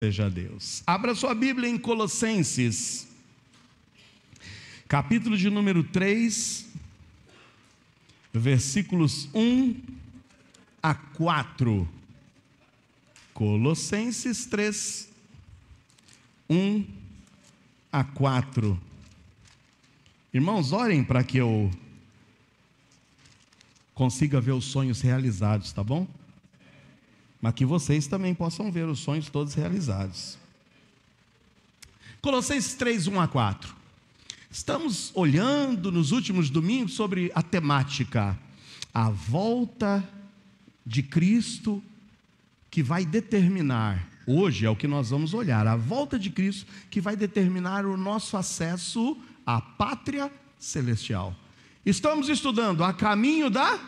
Seja Deus. Abra sua Bíblia em Colossenses, capítulo de número 3, versículos 1 a 4. Colossenses 3, 1 a 4. Irmãos, orem para que eu consiga ver os sonhos realizados, tá bom? Mas que vocês também possam ver os sonhos todos realizados. Colossenses 3, 1 a 4. Estamos olhando nos últimos domingos sobre a temática, a volta de Cristo, que vai determinar, hoje é o que nós vamos olhar, a volta de Cristo que vai determinar o nosso acesso à pátria celestial. Estamos estudando a caminho da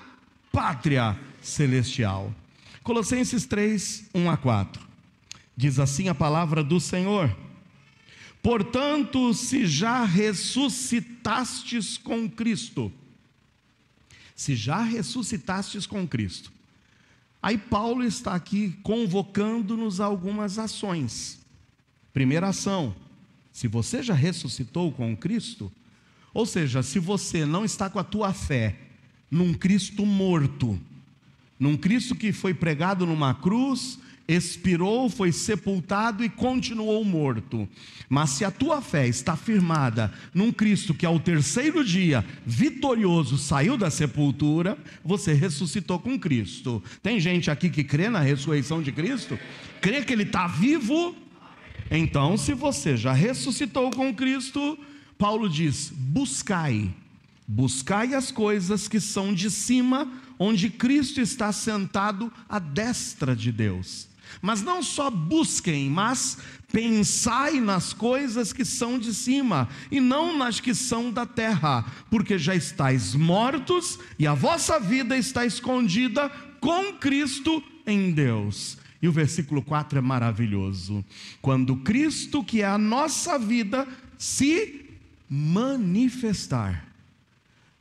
pátria celestial. Colossenses 3, 1 a 4, diz assim a palavra do Senhor: portanto, se já ressuscitastes com Cristo, se já ressuscitastes com Cristo, aí Paulo está aqui convocando-nos a algumas ações. Primeira ação, se você já ressuscitou com Cristo, ou seja, se você não está com a tua fé num Cristo morto, num Cristo que foi pregado numa cruz, expirou, foi sepultado e continuou morto, mas se a tua fé está firmada num Cristo que ao terceiro dia, vitorioso, saiu da sepultura, você ressuscitou com Cristo. Tem gente aqui que crê na ressurreição de Cristo? Crê que Ele está vivo? Então, se você já ressuscitou com Cristo, Paulo diz: buscai as coisas que são de cima, onde Cristo está sentado à destra de Deus. Mas não só busquem, mas pensai nas coisas que são de cima, e não nas que são da terra, porque já estáis mortos, e a vossa vida está escondida com Cristo em Deus. E o versículo 4 é maravilhoso: quando Cristo, que é a nossa vida, se manifestar.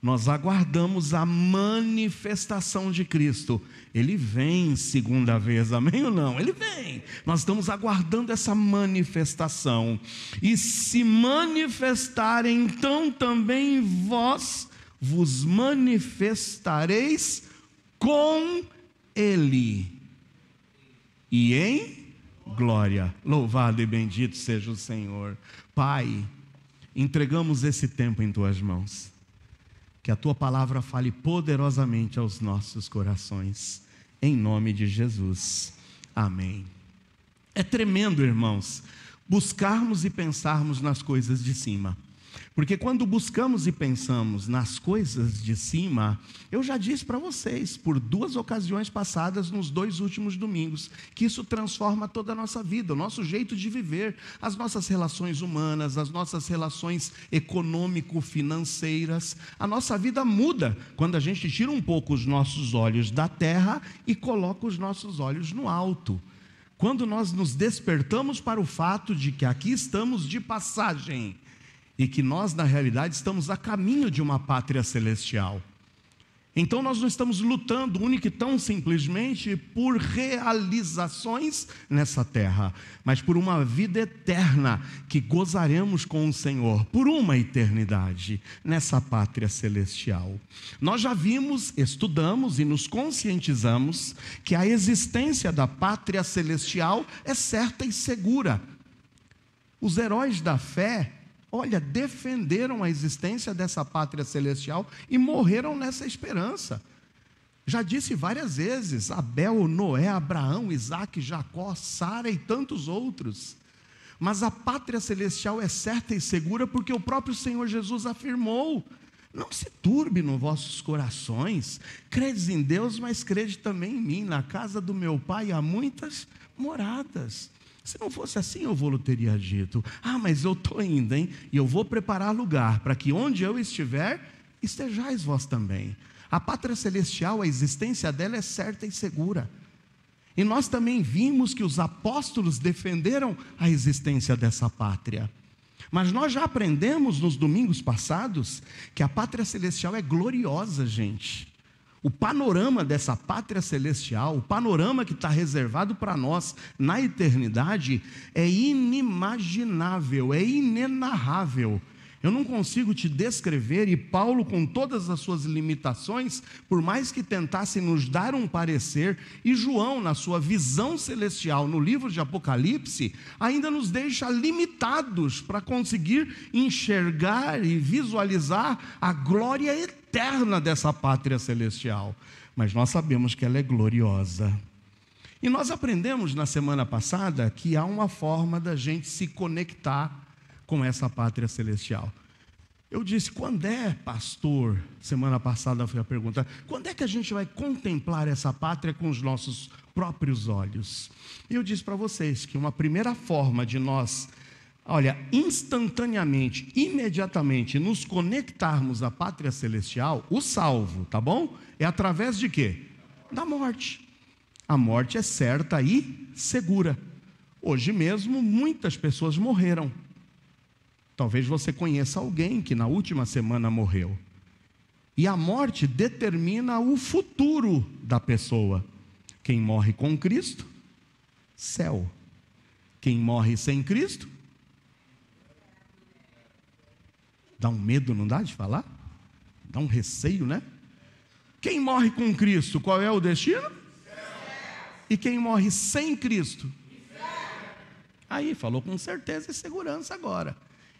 Nós aguardamos a manifestação de Cristo. Ele vem segunda vez, amém ou não? Ele vem. Nós estamos aguardando essa manifestação. E se manifestar, então também vós vos manifestareis com Ele, e em glória. Louvado e bendito seja o Senhor. Pai, entregamos esse tempo em Tuas mãos. Que a Tua palavra fale poderosamente aos nossos corações, em nome de Jesus, amém. É tremendo, irmãos, buscarmos e pensarmos nas coisas de cima, porque quando buscamos e pensamos nas coisas de cima, eu já disse para vocês, por 2 ocasiões passadas, nos 2 últimos domingos, que isso transforma toda a nossa vida, o nosso jeito de viver, as nossas relações humanas, as nossas relações econômico-financeiras. A nossa vida muda quando a gente tira um pouco os nossos olhos da terra e coloca os nossos olhos no alto. Quando nós nos despertamos para o fato de que aqui estamos de passagem, e que nós, na realidade, estamos a caminho de uma pátria celestial. Então nós não estamos lutando única e tão simplesmente por realizações nessa terra, mas por uma vida eterna que gozaremos com o Senhor por uma eternidade nessa pátria celestial. Nós já vimos, estudamos e nos conscientizamos que a existência da pátria celestial é certa e segura. Os heróis da fé, olha, defenderam a existência dessa pátria celestial e morreram nessa esperança. Já disse várias vezes: Abel, Noé, Abraão, Isaac, Jacó, Sara e tantos outros. Mas a pátria celestial é certa e segura porque o próprio Senhor Jesus afirmou: não se turbe nos vossos corações, credes em Deus, mas crede também em mim. Na casa do meu Pai há muitas moradas. Se não fosse assim, eu vou teria dito: mas eu estou indo, hein? E eu vou preparar lugar, para que onde eu estiver, estejais vós também. A pátria celestial, a existência dela é certa e segura. E nós também vimos que os apóstolos defenderam a existência dessa pátria. Mas nós já aprendemos nos domingos passados que a pátria celestial é gloriosa, gente. O panorama dessa pátria celestial, o panorama que está reservado para nós na eternidade, é inimaginável, é inenarrável. Eu não consigo te descrever, e Paulo, com todas as suas limitações, por mais que tentasse nos dar um parecer, e João, na sua visão celestial, no livro de Apocalipse, ainda nos deixa limitados para conseguir enxergar e visualizar a glória eterna dessa pátria celestial. Mas nós sabemos que ela é gloriosa. E nós aprendemos na semana passada que há uma forma da gente se conectar com essa pátria celestial. Eu disse, quando é, pastor? Semana passada foi a pergunta, quando é que a gente vai contemplar essa pátria com os nossos próprios olhos? E eu disse para vocês que uma primeira forma de nós, instantaneamente, imediatamente, nos conectarmos à pátria celestial, o salvo, tá bom? É através de quê? Da morte. A morte é certa e segura. Hoje mesmo, muitas pessoas morreram. Talvez você conheça alguém que na última semana morreu. E a morte determina o futuro da pessoa. Quem morre com Cristo, céu. Quem morre sem Cristo, dá um medo, não dá de falar? Dá um receio, né? Quem morre com Cristo, qual é o destino? E quem morre sem Cristo? Aí, falou com certeza e segurança agora.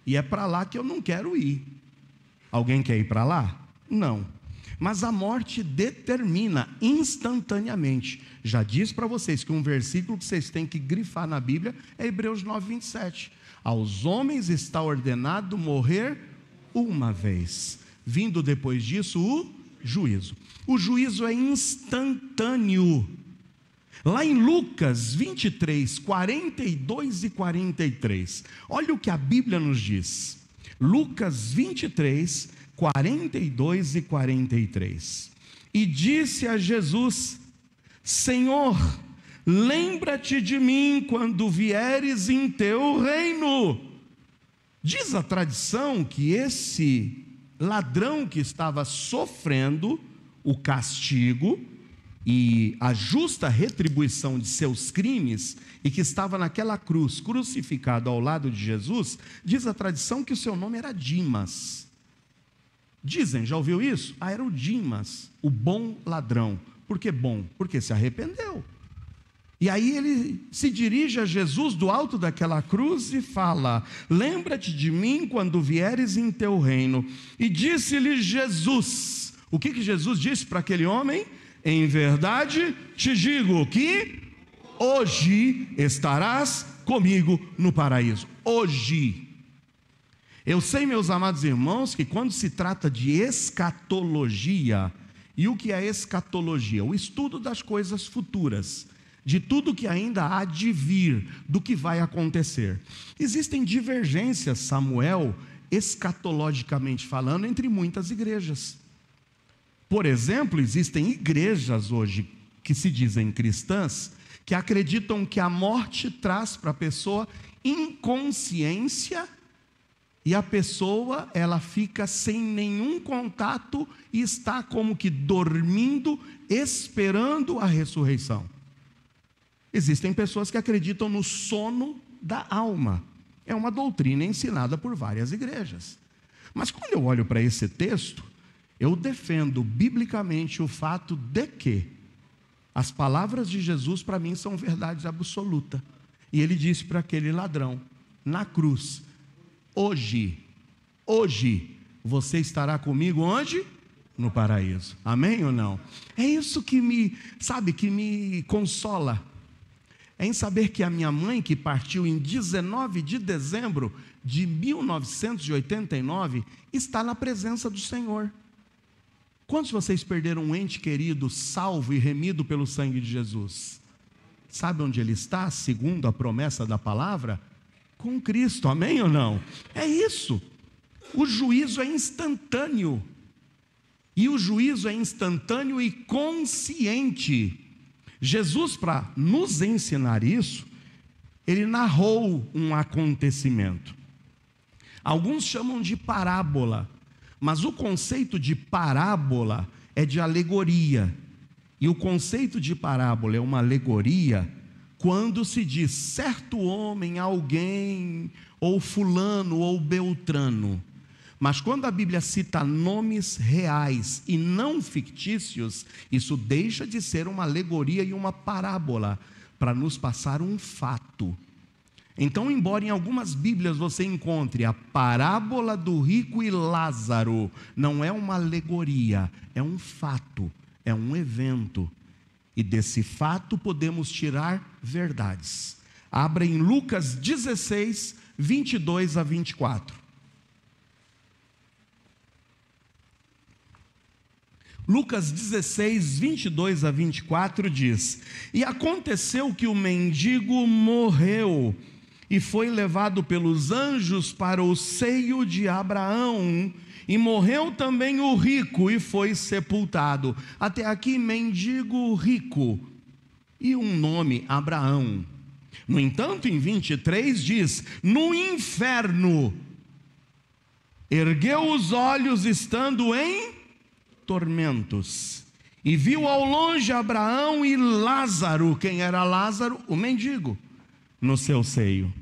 E é para lá que eu não quero ir. Alguém quer ir para lá? Não. Mas a morte determina instantaneamente. Já disse para vocês que um versículo que vocês têm que grifar na Bíblia é Hebreus 9, 27. Aos homens está ordenado morrer uma vez. Vindo depois disso o juízo. O juízo é instantâneo. Lá em Lucas 23, 42 e 43, olha o que a Bíblia nos diz. Lucas 23, 42 e 43. E disse a Jesus, Senhor, lembra-te de mim quando vieres em teu reino. Diz a tradição que esse ladrão que estava sofrendo o castigo e a justa retribuição de seus crimes, e que estava naquela cruz, crucificado ao lado de Jesus, diz a tradição que o seu nome era Dimas. Dizem, já ouviu isso? Era o Dimas, o bom ladrão. Por que bom? Porque se arrependeu. E aí ele se dirige a Jesus do alto daquela cruz e fala, lembra-te de mim quando vieres em teu reino. E disse-lhe Jesus, o que Jesus disse para aquele homem? Em verdade te digo que hoje estarás comigo no paraíso. Hoje. Eu sei, meus amados irmãos, que quando se trata de escatologia, e o que é escatologia? O estudo das coisas futuras, de tudo que ainda há de vir, do que vai acontecer. Existem divergências, Samuel, escatologicamente falando, entre muitas igrejas. Por exemplo, existem igrejas hoje que se dizem cristãs, que acreditam que a morte traz para a pessoa inconsciência, e a pessoa ela fica sem nenhum contato e está como que dormindo, esperando a ressurreição. Existem pessoas que acreditam no sono da alma. É uma doutrina ensinada por várias igrejas. Mas quando eu olho para esse texto, eu defendo biblicamente o fato de que as palavras de Jesus para mim são verdade absoluta. E ele disse para aquele ladrão, na cruz, hoje, você estará comigo onde? No paraíso. Amém ou não? É isso que que me consola. É em saber que a minha mãe, que partiu em 19 de dezembro de 1989, está na presença do Senhor. Quantos de vocês perderam um ente querido, salvo e remido pelo sangue de Jesus? Sabe onde ele está, segundo a promessa da palavra? Com Cristo, amém ou não? É isso. O juízo é instantâneo. E o juízo é instantâneo e consciente. Jesus, para nos ensinar isso, ele narrou um acontecimento. Alguns chamam de parábola. Mas o conceito de parábola é de alegoria. E o conceito de parábola é uma alegoria quando se diz certo homem, alguém, ou fulano, ou beltrano. Mas quando a Bíblia cita nomes reais e não fictícios, isso deixa de ser uma alegoria e uma parábola, para nos passar um fato. Então, embora em algumas Bíblias você encontre a parábola do rico e Lázaro, não é uma alegoria, é um fato, é um evento. E desse fato podemos tirar verdades. Abra em Lucas 16, 22 a 24. Lucas 16, 22 a 24 diz: E aconteceu que o mendigo morreu e foi levado pelos anjos para o seio de Abraão, e morreu também o rico e foi sepultado. Até aqui, mendigo, rico, e um nome, Abraão. No entanto, em 23 diz: no inferno, ergueu os olhos estando em tormentos, e viu ao longe Abraão e Lázaro. Quem era Lázaro? O mendigo, no seu seio.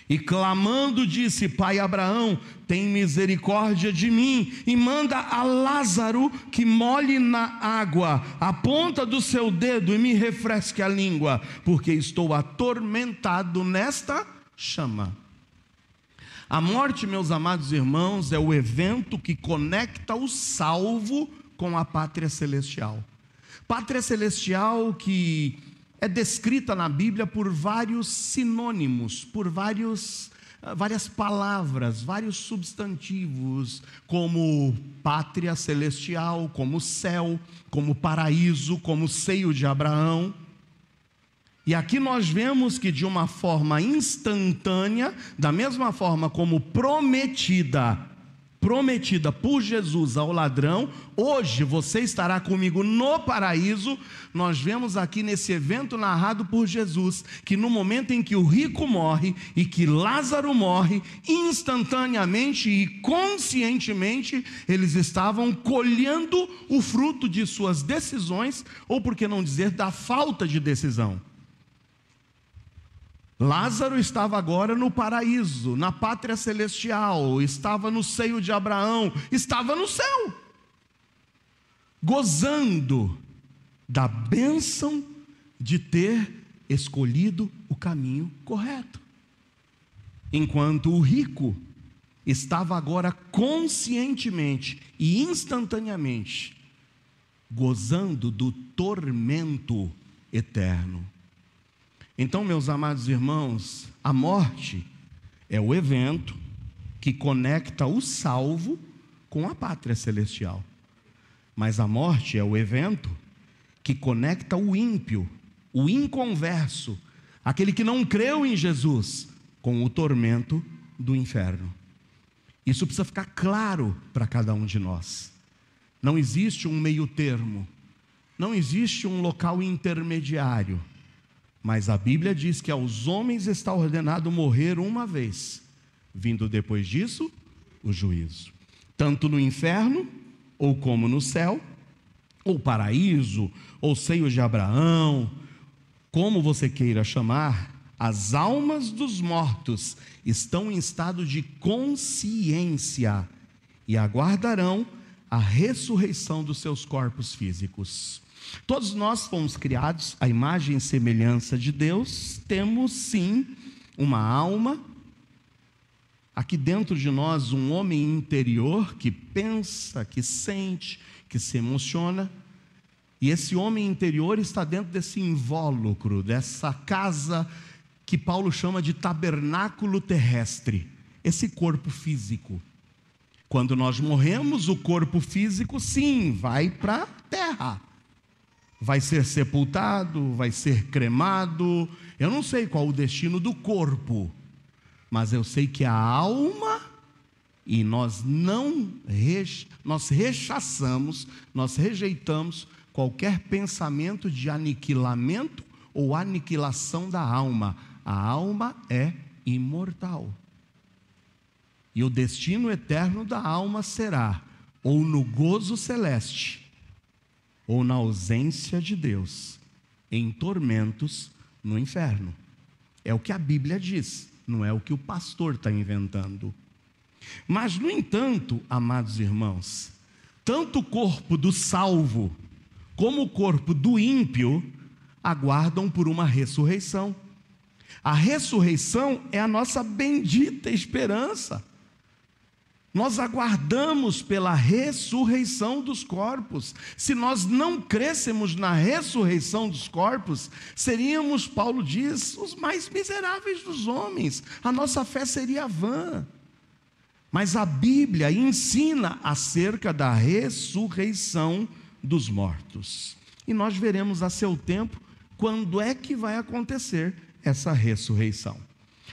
E clamando disse: Pai Abraão, tem misericórdia de mim, e manda a Lázaro que molhe na água a ponta do seu dedo e me refresque a língua, porque estou atormentado nesta chama. A morte, meus amados irmãos, é o evento que conecta o salvo com a pátria celestial. Pátria celestial que é descrita na Bíblia por vários sinônimos, por várias palavras, vários substantivos, como pátria celestial, como céu, como paraíso, como seio de Abraão. E aqui nós vemos que de uma forma instantânea, da mesma forma como prometida por Jesus ao ladrão, hoje você estará comigo no paraíso. Nós vemos aqui nesse evento narrado por Jesus, que no momento em que o rico morre e que Lázaro morre, instantaneamente e conscientemente, eles estavam colhendo o fruto de suas decisões, ou por que não dizer, da falta de decisão. Lázaro estava agora no paraíso, na pátria celestial, estava no seio de Abraão, estava no céu, gozando da bênção de ter escolhido o caminho correto. Enquanto o rico estava agora conscientemente e instantaneamente gozando do tormento eterno. Então, meus amados irmãos, a morte é o evento que conecta o salvo com a pátria celestial. Mas a morte é o evento que conecta o ímpio, o inconverso, aquele que não creu em Jesus, com o tormento do inferno. Isso precisa ficar claro para cada um de nós. Não existe um meio termo, não existe um local intermediário. Mas a Bíblia diz que aos homens está ordenado morrer uma vez, vindo depois disso o juízo. Tanto no inferno, ou como no céu, ou paraíso, ou seio de Abraão, como você queira chamar, as almas dos mortos estão em estado de consciência e aguardarão a ressurreição dos seus corpos físicos. Todos nós fomos criados à imagem e semelhança de Deus, temos sim uma alma, aqui dentro de nós um homem interior que pensa, que sente, que se emociona, e esse homem interior está dentro desse invólucro, dessa casa que Paulo chama de tabernáculo terrestre, esse corpo físico. Quando nós morremos, o corpo físico sim, vai para a terra, vai ser sepultado, vai ser cremado. Eu não sei qual o destino do corpo, mas eu sei que a alma, e nós rechaçamos, nós rejeitamos qualquer pensamento de aniquilamento ou aniquilação da alma. A alma é imortal. E o destino eterno da alma será ou no gozo celeste, ou na ausência de Deus, em tormentos no inferno. É o que a Bíblia diz, não é o que o pastor está inventando. Mas, no entanto, amados irmãos, tanto o corpo do salvo como o corpo do ímpio aguardam por uma ressurreição. A ressurreição é a nossa bendita esperança. Nós aguardamos pela ressurreição dos corpos. Se nós não crêssemos na ressurreição dos corpos, seríamos, Paulo diz, os mais miseráveis dos homens. A nossa fé seria vã. Mas a Bíblia ensina acerca da ressurreição dos mortos. E nós veremos a seu tempo quando é que vai acontecer essa ressurreição.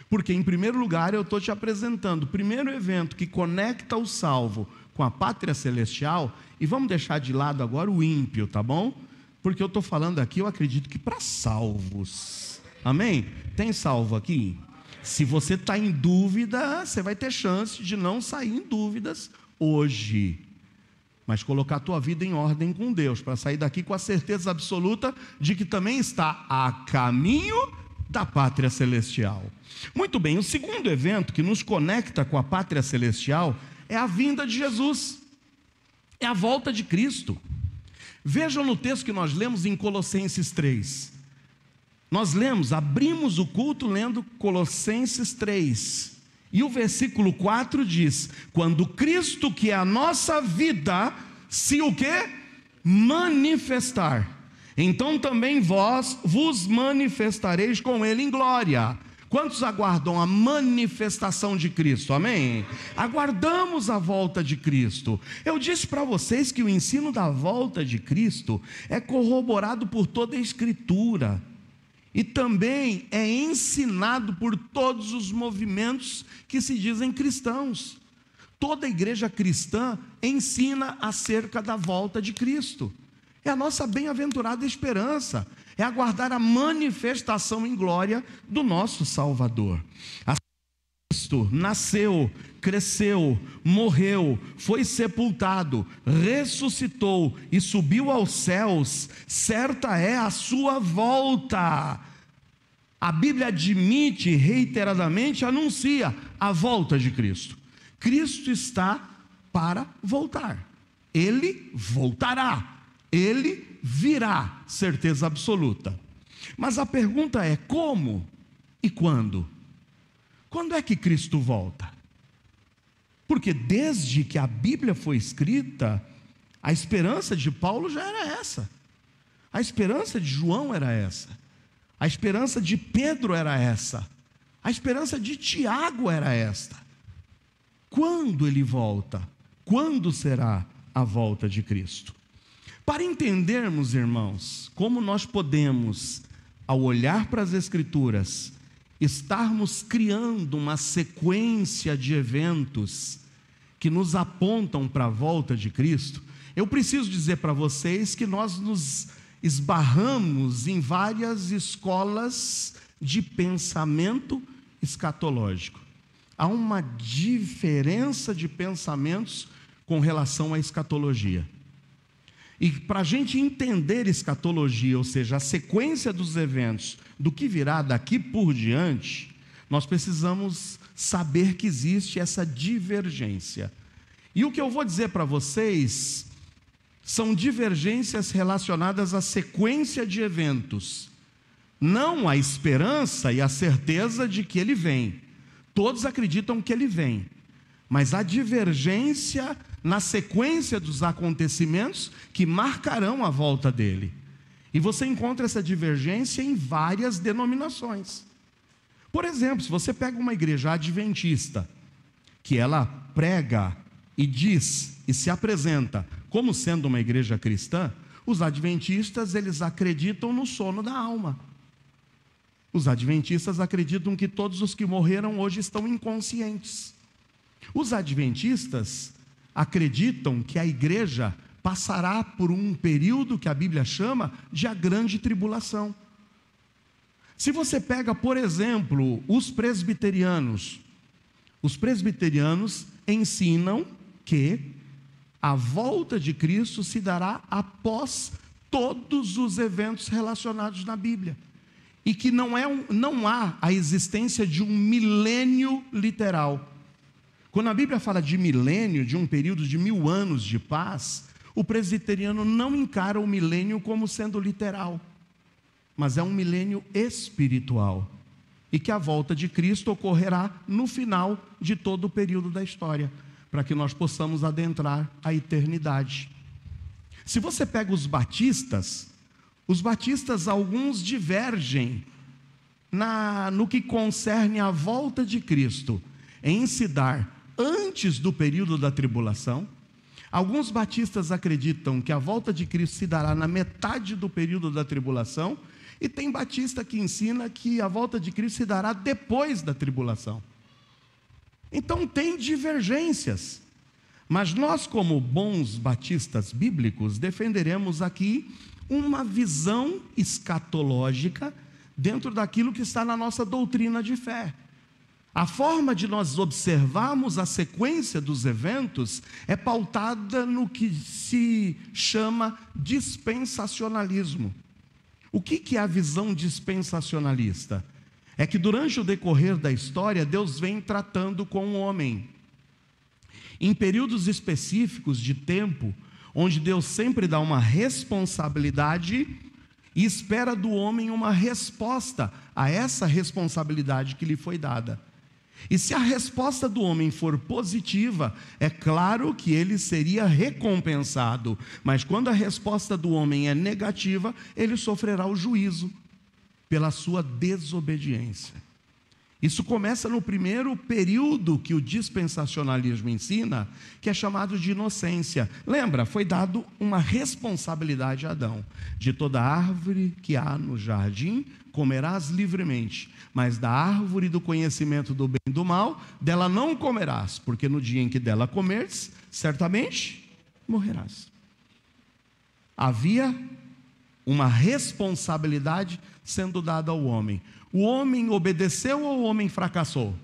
Porque, em primeiro lugar, eu estou te apresentando o primeiro evento que conecta o salvo com a pátria celestial, e vamos deixar de lado agora o ímpio, tá bom? Porque eu estou falando aqui, eu acredito que para salvos. Amém? Tem salvo aqui? Se você está em dúvida, você vai ter chance de não sair em dúvidas hoje. Mas colocar a tua vida em ordem com Deus, para sair daqui com a certeza absoluta de que também está a caminho da pátria celestial. Muito bem, o segundo evento que nos conecta com a pátria celestial é a vinda de Jesus, é a volta de Cristo. Vejam no texto que nós lemos em Colossenses 3. Nós abrimos o culto lendo Colossenses 3. E o versículo 4 diz: quando Cristo, que é a nossa vida, se o quê? Manifestar, então também vós vos manifestareis com Ele em glória. Quantos aguardam a manifestação de Cristo? Amém? Aguardamos a volta de Cristo. Eu disse para vocês que o ensino da volta de Cristo é corroborado por toda a Escritura. E também é ensinado por todos os movimentos que se dizem cristãos. Toda a igreja cristã ensina acerca da volta de Cristo. É a nossa bem-aventurada esperança, é aguardar a manifestação em glória do nosso Salvador. Cristo nasceu, cresceu, morreu, foi sepultado, ressuscitou e subiu aos céus. Certa é a sua volta. A Bíblia admite, reiteradamente anuncia a volta de Cristo. Cristo está para voltar. Ele voltará. Ele virá, certeza absoluta. Mas a pergunta é: como e quando? Quando é que Cristo volta? Porque desde que a Bíblia foi escrita, a esperança de Paulo já era essa. A esperança de João era essa. A esperança de Pedro era essa. A esperança de Tiago era esta. Quando ele volta? Quando será a volta de Cristo? Para entendermos, irmãos, como nós podemos, ao olhar para as Escrituras, estarmos criando uma sequência de eventos que nos apontam para a volta de Cristo, eu preciso dizer para vocês que nós nos esbarramos em várias escolas de pensamento escatológico. Há uma diferença de pensamentos com relação à escatologia. E para a gente entender escatologia, ou seja, a sequência dos eventos, do que virá daqui por diante, nós precisamos saber que existe essa divergência. E o que eu vou dizer para vocês são divergências relacionadas à sequência de eventos, não à esperança e à certeza de que ele vem. Todos acreditam que ele vem, mas a divergência na sequência dos acontecimentos que marcarão a volta dele. E você encontra essa divergência em várias denominações. Por exemplo, se você pega uma igreja adventista, que ela prega e diz e se apresenta como sendo uma igreja cristã, os adventistas, eles acreditam no sono da alma. Os adventistas acreditam que todos os que morreram hoje estão inconscientes. Os adventistas acreditam que a igreja passará por um período que a Bíblia chama de a grande tribulação. Se você pega, por exemplo, os presbiterianos ensinam que A volta de Cristo se dará após todos os eventos relacionados na Bíblia. E que não há a existência de um milênio literal. Quando a Bíblia fala de milênio, de um período de 1000 anos de paz, o presbiteriano não encara o milênio como sendo literal, mas é um milênio espiritual. E que a volta de Cristo ocorrerá no final de todo o período da história, para que nós possamos adentrar a eternidade. Se você pega os batistas, alguns divergem no que concerne à volta de Cristo, em se dar antes do período da tribulação. Alguns batistas acreditam que a volta de Cristo se dará na metade do período da tribulação, e tem batista que ensina que a volta de Cristo se dará depois da tribulação. Então tem divergências, mas nós, como bons batistas bíblicos, defenderemos aqui uma visão escatológica dentro daquilo que está na nossa doutrina de fé. A forma de nós observarmos a sequência dos eventos é pautada no que se chama dispensacionalismo. O que é a visão dispensacionalista? É que durante o decorrer da história, Deus vem tratando com o homem. Em períodos específicos de tempo, onde Deus sempre dá uma responsabilidade e espera do homem uma resposta a essa responsabilidade que lhe foi dada. E se a resposta do homem for positiva, é claro que ele seria recompensado. Mas quando a resposta do homem é negativa, ele sofrerá o juízo pela sua desobediência. Isso começa no primeiro período que o dispensacionalismo ensina, que é chamado de inocência. Lembra, foi dado uma responsabilidade a Adão. De toda árvore que há no jardim, comerás livremente, mas da árvore do conhecimento do bem e do mal, dela não comerás, porque no dia em que dela comeres, certamente morrerás. Havia uma responsabilidade sendo dada ao homem. O homem obedeceu ou o homem fracassou?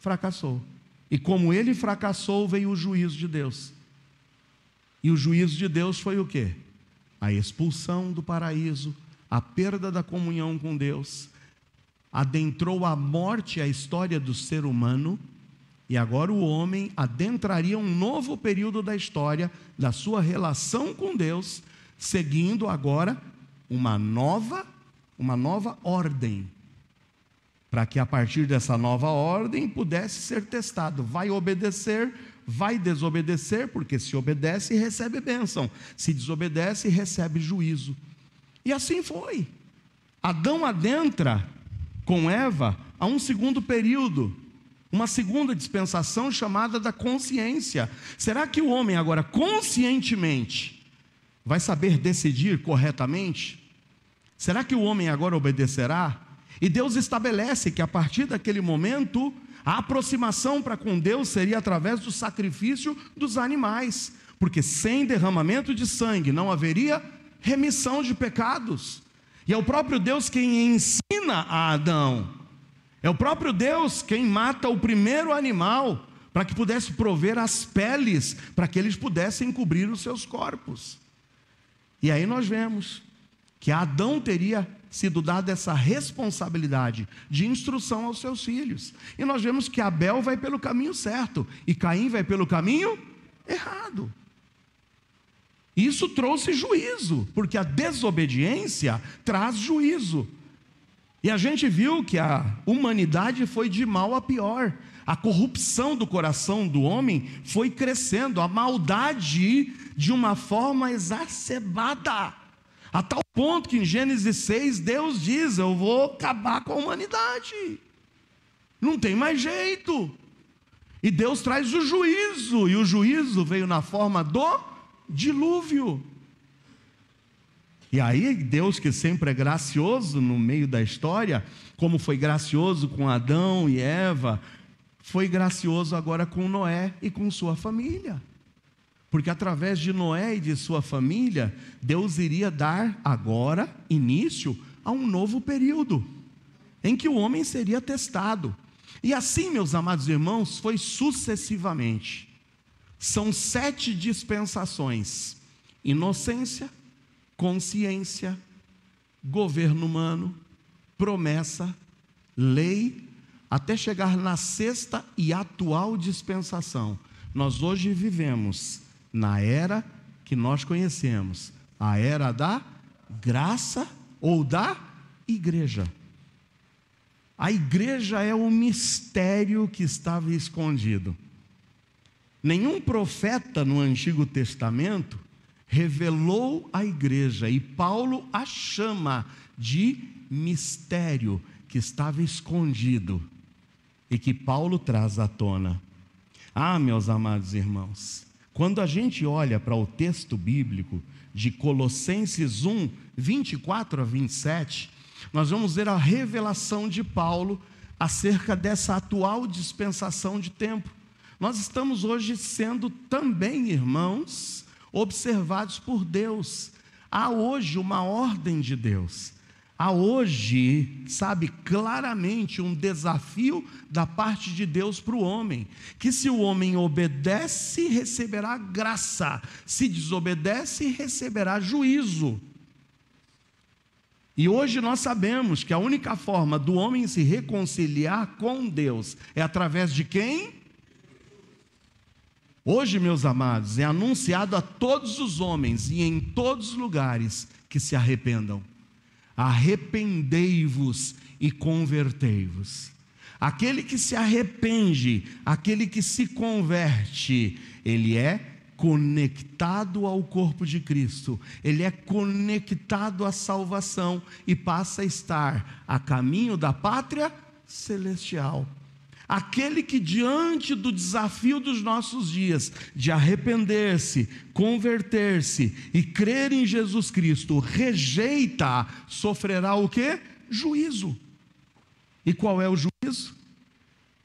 Fracassou. E como ele fracassou, veio o juízo de Deus. E o juízo de Deus foi o quê? A expulsão do paraíso, a perda da comunhão com Deus, adentrou a morte a história do ser humano, e agora o homem adentraria um novo período da história, da sua relação com Deus, seguindo agora uma nova ordem, para que a partir dessa nova ordem pudesse ser testado, vai obedecer, vai desobedecer, porque se obedece recebe bênção, se desobedece recebe juízo. E assim foi. Adão adentra com Eva a um segundo período, uma segunda dispensação chamada da consciência. Será que o homem agora conscientemente vai saber decidir corretamente? Será que o homem agora obedecerá? E Deus estabelece que a partir daquele momento, a aproximação para com Deus seria através do sacrifício dos animais, porque sem derramamento de sangue não haveria remissão de pecados. E é o próprio Deus quem ensina a Adão, é o próprio Deus quem mata o primeiro animal, para que pudesse prover as peles, para que eles pudessem cobrir os seus corpos. E aí nós vemos que a Adão teria sido dada essa responsabilidade de instrução aos seus filhos. E nós vemos que Abel vai pelo caminho certo, e Caim vai pelo caminho errado. Isso trouxe juízo, porque a desobediência traz juízo. E a gente viu que a humanidade foi de mal a pior. A corrupção do coração do homem foi crescendo, a maldade de uma forma exacerbada, a tal ponto que em Gênesis 6 Deus diz: eu vou acabar com a humanidade, não tem mais jeito. E Deus traz o juízo, e o juízo veio na forma do dilúvio. E aí Deus, que sempre é gracioso no meio da história, como foi gracioso com Adão e Eva, foi gracioso agora com Noé e com sua família, porque através de Noé e de sua família, Deus iria dar agora início a um novo período, em que o homem seria testado. E assim, meus amados irmãos, foi sucessivamente. São 7 dispensações: inocência, consciência, governo humano, promessa, lei, até chegar na 6ª e atual dispensação. Nós hoje vivemos na era que nós conhecemos, a era da graça ou da igreja. A igreja é o mistério que estava escondido. Nenhum profeta no Antigo Testamento revelou a igreja, e Paulo a chama de mistério que estava escondido e que Paulo traz à tona. Meus amados irmãos, quando a gente olha para o texto bíblico de Colossenses 1, 24 a 27, nós vamos ver a revelação de Paulo acerca dessa atual dispensação de tempo. Nós estamos hoje sendo também, irmãos, observados por Deus. Há hoje uma ordem de Deus. Há hoje, claramente um desafio da parte de Deus para o homem, que se o homem obedece, receberá graça, se desobedece, receberá juízo. E hoje nós sabemos que a única forma do homem se reconciliar com Deus é através de quem? Hoje, meus amados, é anunciado a todos os homens e em todos os lugares que se arrependam. Arrependei-vos e convertei-vos. Aquele que se arrepende, aquele que se converte, ele é conectado ao corpo de Cristo, ele é conectado à salvação e passa a estar a caminho da pátria celestial. Aquele que diante do desafio dos nossos dias, de arrepender-se, converter-se e crer em Jesus Cristo, rejeita, sofrerá o quê? Juízo. E qual é o juízo?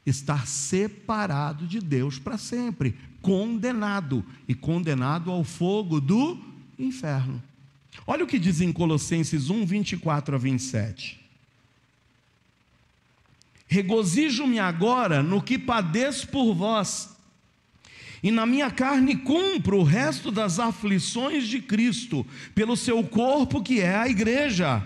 Estar separado de Deus para sempre, condenado, e condenado ao fogo do inferno. Olha o que diz em Colossenses 1, 24 a 27. Regozijo-me agora no que padeço por vós, e na minha carne cumpro o resto das aflições de Cristo, pelo seu corpo que é a igreja,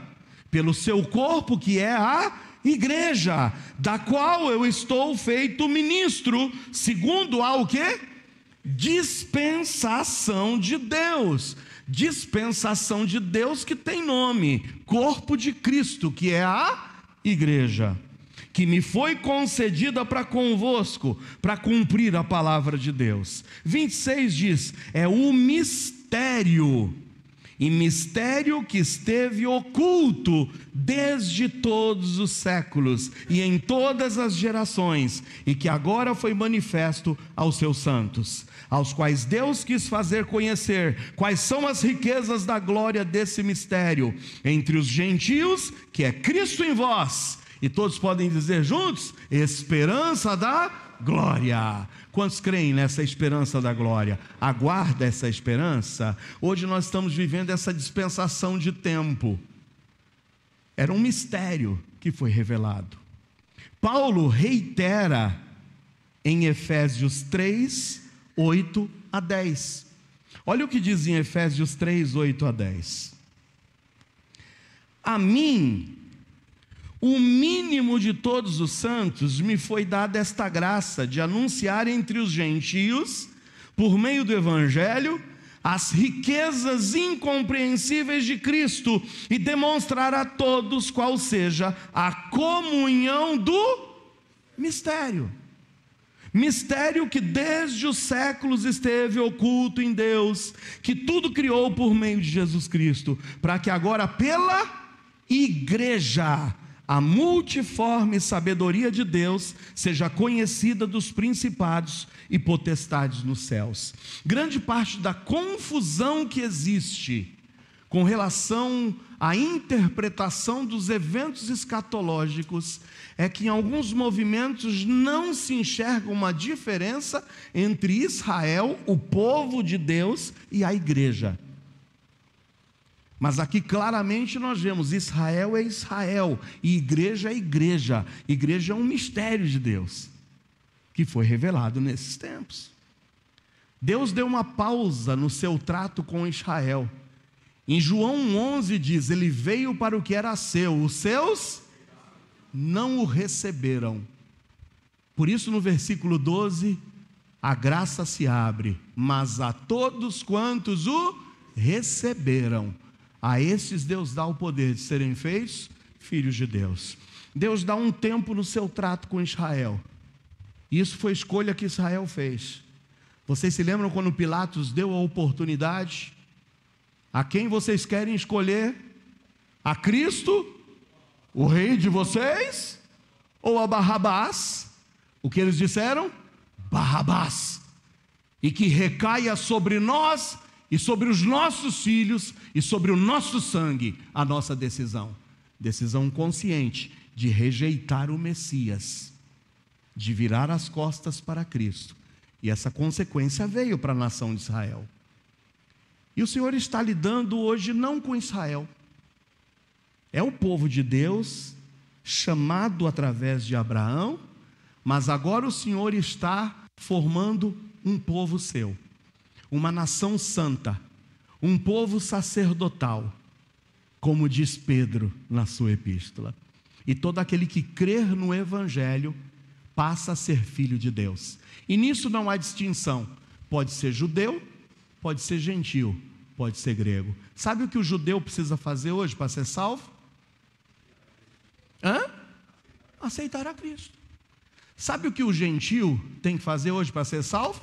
pelo seu corpo que é a igreja, da qual eu estou feito ministro, segundo a o quê? Dispensação de Deus. Dispensação de Deus que tem nome, corpo de Cristo, que é a igreja, que me foi concedida para convosco, para cumprir a palavra de Deus. 26 diz, é o mistério, e mistério que esteve oculto desde todos os séculos, e em todas as gerações, e que agora foi manifesto aos seus santos, aos quais Deus quis fazer conhecer quais são as riquezas da glória desse mistério, entre os gentios, que é Cristo em vós. E todos podem dizer juntos, esperança da glória. Quantos creem nessa esperança da glória? Aguarda essa esperança. Hoje nós estamos vivendo essa dispensação de tempo. Era um mistério que foi revelado. Paulo reitera em Efésios 3, 8 a 10. Olha o que diz em Efésios 3, 8 a 10. A mim, o mínimo de todos os santos, me foi dada esta graça de anunciar entre os gentios, por meio do Evangelho, as riquezas incompreensíveis de Cristo e demonstrar a todos qual seja a comunhão do mistério. Mistério que desde os séculos esteve oculto em Deus, que tudo criou por meio de Jesus Cristo, para que agora pela igreja a multiforme sabedoria de Deus seja conhecida dos principados e potestades nos céus. Grande parte da confusão que existe com relação à interpretação dos eventos escatológicos é que em alguns movimentos não se enxerga uma diferença entre Israel, o povo de Deus, e a igreja. Mas aqui claramente nós vemos, Israel é Israel, e igreja é igreja. Igreja é um mistério de Deus, que foi revelado nesses tempos. Deus deu uma pausa no seu trato com Israel. Em João 11 diz: ele veio para o que era seu, os seus não o receberam. Por isso no versículo 12, a graça se abre, mas a todos quantos o receberam, a esses Deus dá o poder de serem feitos filhos de Deus. Deus dá um tempo no seu trato com Israel. Isso foi escolha que Israel fez. Vocês se lembram quando Pilatos deu a oportunidade? A quem vocês querem escolher? A Cristo, o rei de vocês? Ou a Barrabás? O que eles disseram? Barrabás. E que recaia sobre nós e sobre os nossos filhos e sobre o nosso sangue a nossa decisão. Decisão consciente de rejeitar o Messias, de virar as costas para Cristo. E essa consequência veio para a nação de Israel. E o Senhor está lidando hoje não com Israel. É o povo de Deus, chamado através de Abraão, mas agora o Senhor está formando um povo seu, uma nação santa, um povo sacerdotal, como diz Pedro na sua epístola. E todo aquele que crer no Evangelho passa a ser filho de Deus. E nisso não há distinção. Pode ser judeu, pode ser gentil, pode ser grego. Sabe o que o judeu precisa fazer hoje para ser salvo? Aceitar a Cristo. Sabe o que o gentil tem que fazer hoje para ser salvo?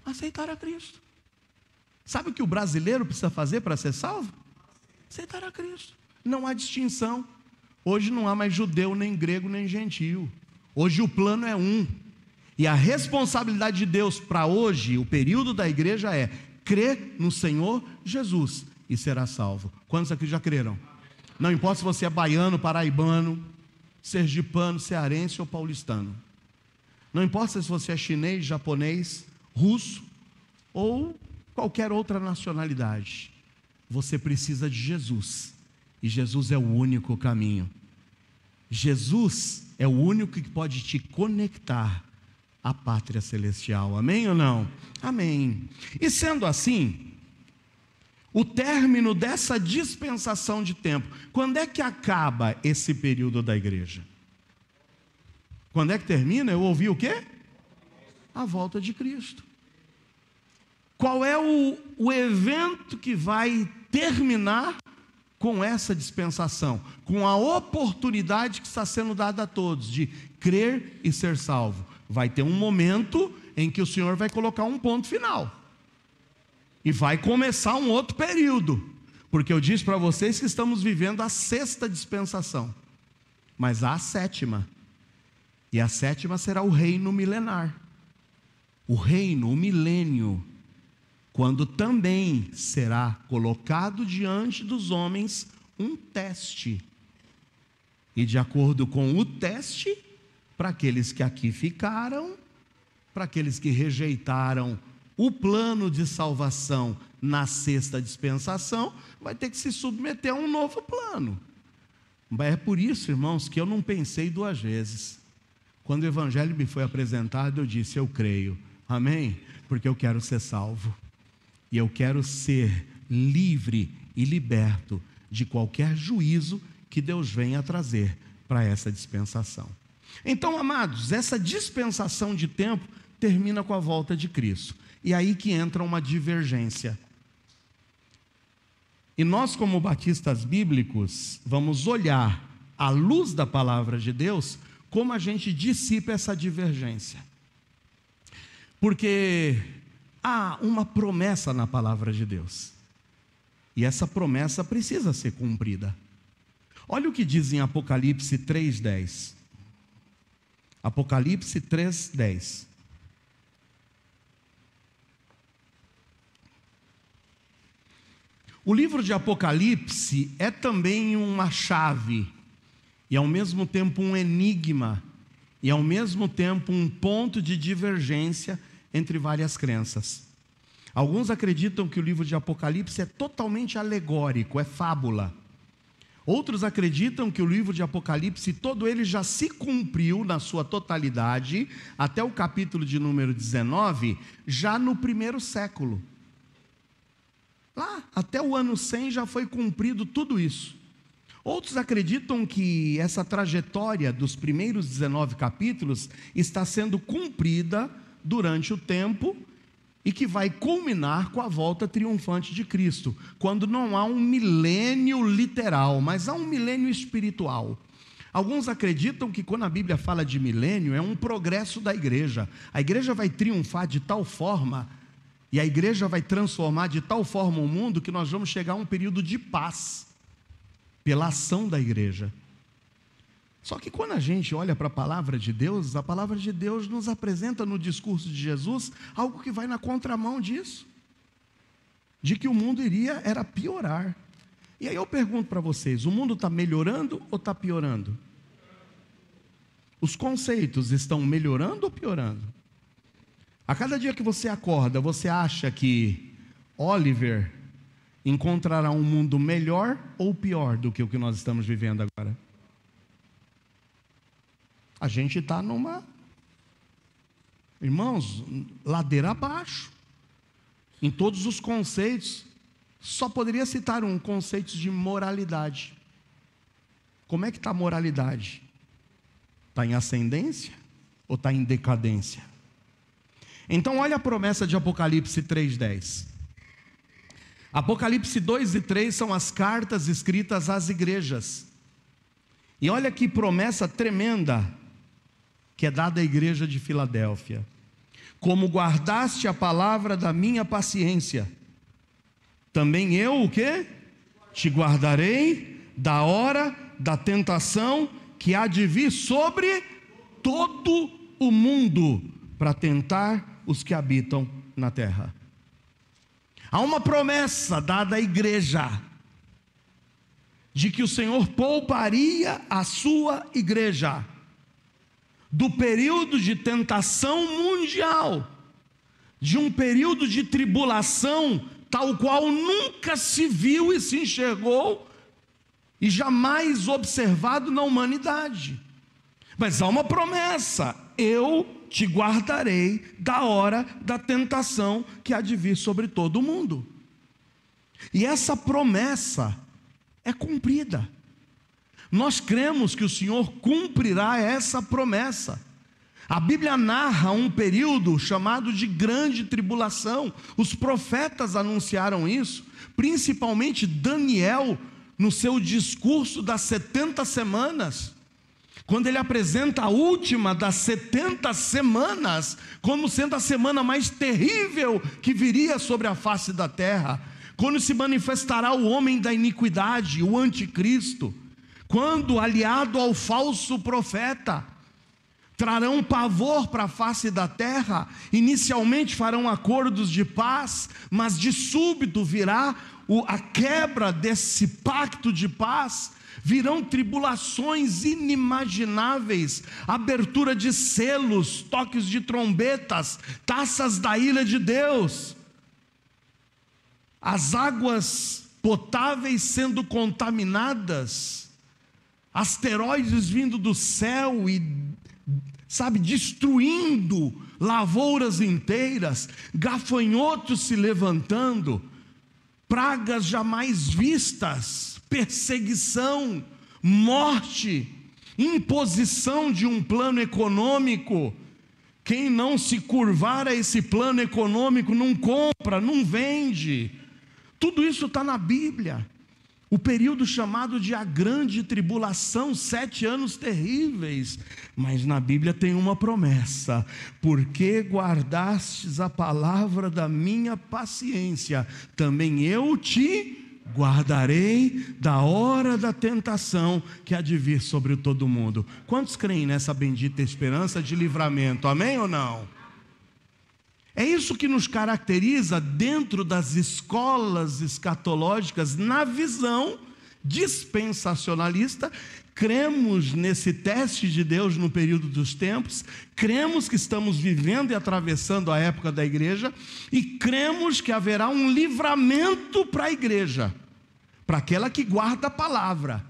Aceitar a Cristo. Sabe o que o brasileiro precisa fazer para ser salvo? Aceitar a Cristo. Não há distinção. Hoje não há mais judeu, nem grego, nem gentil. Hoje o plano é um. E a responsabilidade de Deus para hoje, o período da igreja é crer no Senhor Jesus e será salvo. Quantos aqui já creram? Não importa se você é baiano, paraibano, sergipano, cearense ou paulistano. Não importa se você é chinês, japonês, russo ou qualquer outra nacionalidade. Você precisa de Jesus. E Jesus é o único caminho. Jesus é o único que pode te conectar à pátria celestial. Amém ou não? Amém. E sendo assim, o término dessa dispensação de tempo, quando é que acaba esse período da igreja? Quando é que termina? Eu ouvi o quê? A volta de Cristo. Qual é o evento que vai terminar com essa dispensação? Com a oportunidade que está sendo dada a todos de crer e ser salvo. Vai ter um momento em que o Senhor vai colocar um ponto final. E vai começar um outro período. Porque eu disse para vocês que estamos vivendo a 6ª dispensação. Mas há a 7ª. E a 7ª será o reino milenar. O reino, o milênio. Quando também será colocado diante dos homens um teste. E de acordo com o teste, para aqueles que aqui ficaram, para aqueles que rejeitaram o plano de salvação na 6ª dispensação, vai ter que se submeter a um novo plano. É por isso, irmãos, que eu não pensei 2 vezes. Quando o evangelho me foi apresentado, eu disse: eu creio. Amém? Porque eu quero ser salvo. E eu quero ser livre e liberto de qualquer juízo que Deus venha trazer para essa dispensação. Então, amados, essa dispensação de tempo termina com a volta de Cristo. E aí que entra uma divergência. E nós, como batistas bíblicos, vamos olhar à luz da palavra de Deus como a gente dissipa essa divergência. Porque há uma promessa na palavra de Deus. E essa promessa precisa ser cumprida. Olha o que diz em Apocalipse 3:10. Apocalipse 3:10. O livro de Apocalipse é também uma chave, e ao mesmo tempo um enigma, e ao mesmo tempo um ponto de divergência entre várias crenças. Alguns acreditam que o livro de Apocalipse é totalmente alegórico, é fábula. Outros acreditam que o livro de Apocalipse, todo ele já se cumpriu na sua totalidade, até o capítulo de número 19, já no primeiro século. Lá, até o ano 100 já foi cumprido tudo isso. Outros acreditam que essa trajetória dos primeiros 19 capítulos está sendo cumprida durante o tempo e que vai culminar com a volta triunfante de Cristo, quando não há um milênio literal, mas há um milênio espiritual. Alguns acreditam que quando a Bíblia fala de milênio, é um progresso da igreja. A igreja vai triunfar de tal forma, e a igreja vai transformar de tal forma o mundo, que nós vamos chegar a um período de paz, pela ação da igreja. Só que quando a gente olha para a palavra de Deus nos apresenta no discurso de Jesus algo que vai na contramão disso, de que o mundo era piorar. E aí eu pergunto para vocês, o mundo está melhorando ou está piorando? Os conceitos estão melhorando ou piorando? A cada dia que você acorda, você acha que Oliver encontrará um mundo melhor ou pior do que o que nós estamos vivendo agora? A gente está irmãos, ladeira abaixo, em todos os conceitos. Só poderia citar um conceito de moralidade. Como é que está a moralidade? Está em ascendência ou está em decadência? Então olha a promessa de Apocalipse 3:10. Apocalipse 2 e 3 são as cartas escritas às igrejas. E olha que promessa tremenda que é dada à igreja de Filadélfia. Como guardaste a palavra da minha paciência, também eu o quê? Te guardarei da hora da tentação que há de vir sobre todo o mundo, para tentar os que habitam na terra. Há uma promessa dada à igreja, de que o Senhor pouparia a sua igreja do período de tentação mundial, de um período de tribulação tal qual nunca se viu e se enxergou e jamais observado na humanidade. Mas há uma promessa: eu te guardarei da hora da tentação que há de vir sobre todo o mundo. E essa promessa é cumprida. Nós cremos que o Senhor cumprirá essa promessa. A Bíblia narra um período chamado de grande tribulação. Os profetas anunciaram isso, principalmente Daniel, no seu discurso das 70 semanas, quando ele apresenta a última das 70 semanas, como sendo a semana mais terrível que viria sobre a face da terra, quando se manifestará o homem da iniquidade, o anticristo, quando, aliado ao falso profeta, trarão pavor para a face da terra. Inicialmente farão acordos de paz, mas de súbito virá a quebra desse pacto de paz. Virão tribulações inimagináveis, abertura de selos, toques de trombetas, taças da ira de Deus, as águas potáveis sendo contaminadas, asteroides vindo do céu e, destruindo lavouras inteiras, gafanhotos se levantando, pragas jamais vistas, perseguição, morte, imposição de um plano econômico. Quem não se curvar a esse plano econômico não compra, não vende. Tudo isso está na Bíblia. O período chamado de a grande tribulação, 7 anos terríveis. Mas na Bíblia tem uma promessa: porque guardastes a palavra da minha paciência, também eu te guardarei da hora da tentação que há de vir sobre todo mundo. Quantos creem nessa bendita esperança de livramento? Amém ou não? É isso que nos caracteriza dentro das escolas escatológicas, na visão dispensacionalista. Cremos nesse teste de Deus no período dos tempos, cremos que estamos vivendo e atravessando a época da igreja, e cremos que haverá um livramento para a igreja, para aquela que guarda a palavra,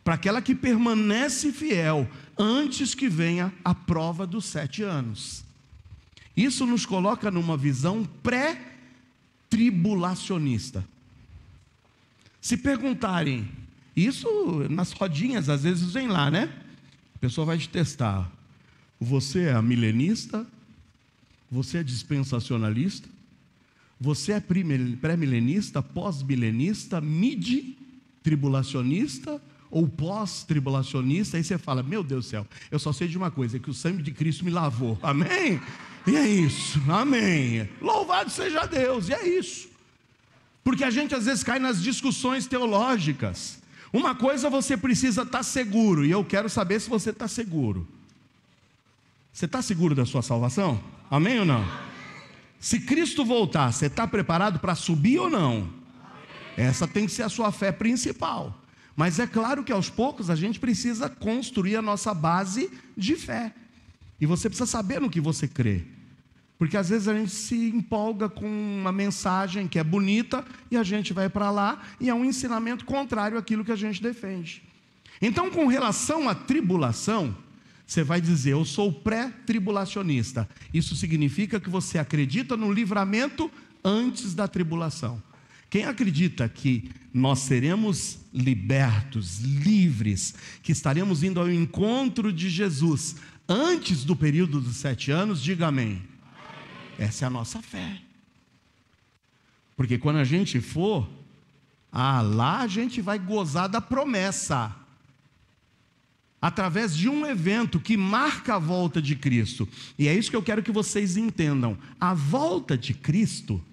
para aquela que permanece fiel antes que venha a prova dos 7 anos. Isso nos coloca numa visão pré-tribulacionista. Se perguntarem, isso nas rodinhas às vezes vem lá, né? A pessoa vai te testar. Você é milenista? Você é dispensacionalista? Você é pré-milenista, pós-milenista, mid-tribulacionista ou pós-tribulacionista? Aí você fala, meu Deus do céu, eu só sei de uma coisa, é que o sangue de Cristo me lavou, amém? E é isso, amém, louvado seja Deus, e é isso. Porque a gente às vezes cai nas discussões teológicas. Uma coisa você precisa estar seguro, e eu quero saber se você está seguro. Você está seguro da sua salvação? Amém ou não? Se Cristo voltar, você está preparado para subir ou não? Essa tem que ser a sua fé principal. Mas é claro que aos poucos a gente precisa construir a nossa base de fé. E você precisa saber no que você crê. Porque às vezes a gente se empolga com uma mensagem que é bonita e a gente vai para lá e é um ensinamento contrário àquilo que a gente defende. Então, com relação à tribulação, você vai dizer, eu sou pré-tribulacionista. Isso significa que você acredita no livramento antes da tribulação. Quem acredita que nós seremos libertos, livres, que estaremos indo ao encontro de Jesus antes do período dos 7 anos, diga amém. Essa é a nossa fé. Porque quando a gente for, lá a gente vai gozar da promessa. Através de um evento que marca a volta de Cristo. E é isso que eu quero que vocês entendam. A volta de Cristo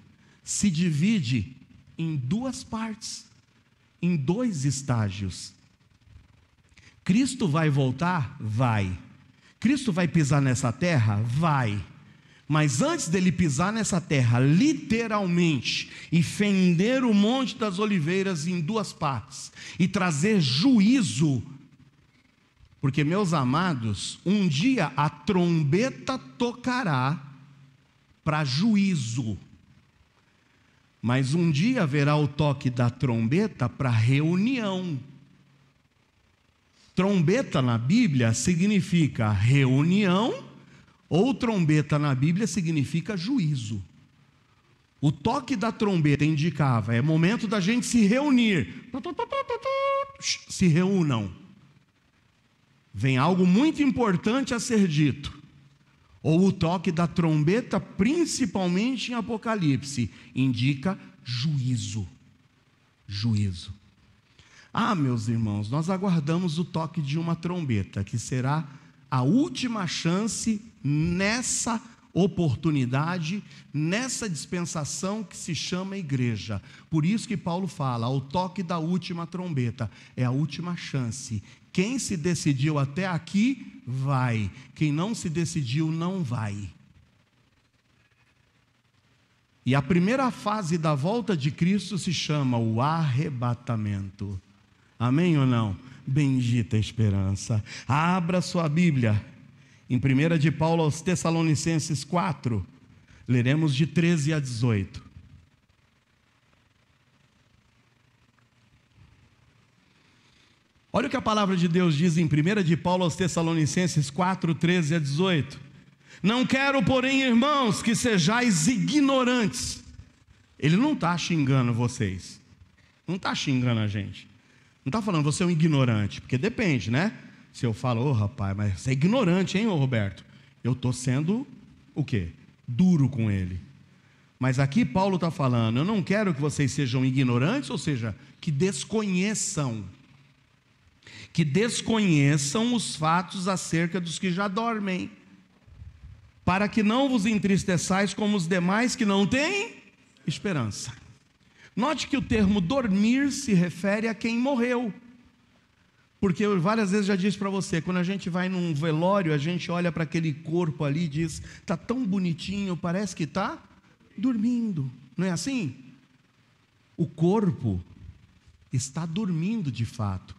se divide em 2 partes, em 2 estágios. Cristo vai voltar? Vai. Cristo vai pisar nessa terra? Vai. Mas antes dele pisar nessa terra, literalmente, e fender o Monte das Oliveiras em 2 partes, e trazer juízo, porque, meus amados, um dia a trombeta tocará para juízo, mas um dia haverá o toque da trombeta para reunião. Trombeta na Bíblia significa reunião, ou trombeta na Bíblia significa juízo. O toque da trombeta indicava, é momento da gente se reunir. Se reúnam. Vem algo muito importante a ser dito. Ou o toque da trombeta, principalmente em Apocalipse, indica juízo. Juízo. Meus irmãos, nós aguardamos o toque de uma trombeta, que será a última chance nessa oportunidade, nessa dispensação que se chama igreja. Por isso que Paulo fala, ao toque da última trombeta, é a última chance. Quem se decidiu até aqui, vai. Quem não se decidiu, não vai. E a primeira fase da volta de Cristo se chama o arrebatamento. Amém ou não? Bendita esperança. Abra sua Bíblia em 1 de Paulo aos Tessalonicenses 4, leremos de 13 a 18. Olha o que a palavra de Deus diz em 1 de Paulo aos Tessalonicenses 4, 13 a 18. Não quero, porém, irmãos, que sejais ignorantes. Ele não está xingando vocês, não está xingando a gente, não está falando você é um ignorante, porque depende, né? Se eu falo, rapaz, mas você é ignorante, hein, Roberto? Eu estou sendo o quê? Duro com ele. Mas aqui Paulo está falando, eu não quero que vocês sejam ignorantes, ou seja, que desconheçam os fatos acerca dos que já dormem, para que não vos entristeçais como os demais que não têm esperança. Note que o termo dormir se refere a quem morreu. Porque eu várias vezes já disse para você, quando a gente vai num velório, a gente olha para aquele corpo ali e diz, está tão bonitinho, parece que está dormindo. Não é assim? O corpo está dormindo de fato,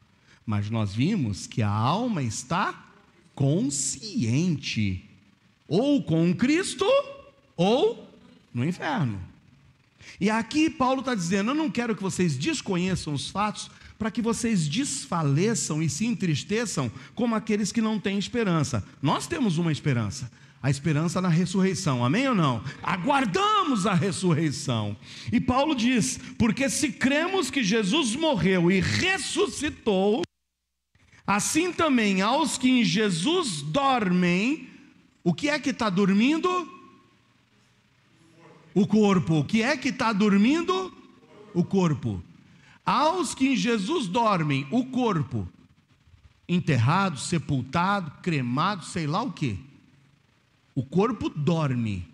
mas nós vimos que a alma está consciente, ou com Cristo, ou no inferno. E aqui Paulo está dizendo, eu não quero que vocês desconheçam os fatos, para que vocês desfaleçam e se entristeçam como aqueles que não têm esperança. Nós temos uma esperança, a esperança na ressurreição, amém ou não? Aguardamos a ressurreição. E Paulo diz: porque se cremos que Jesus morreu e ressuscitou, assim também aos que em Jesus dormem. O que é que está dormindo? O corpo. O que é que está dormindo? O corpo. Aos que em Jesus dormem, o corpo, enterrado, sepultado, cremado, sei lá o que. O corpo dorme.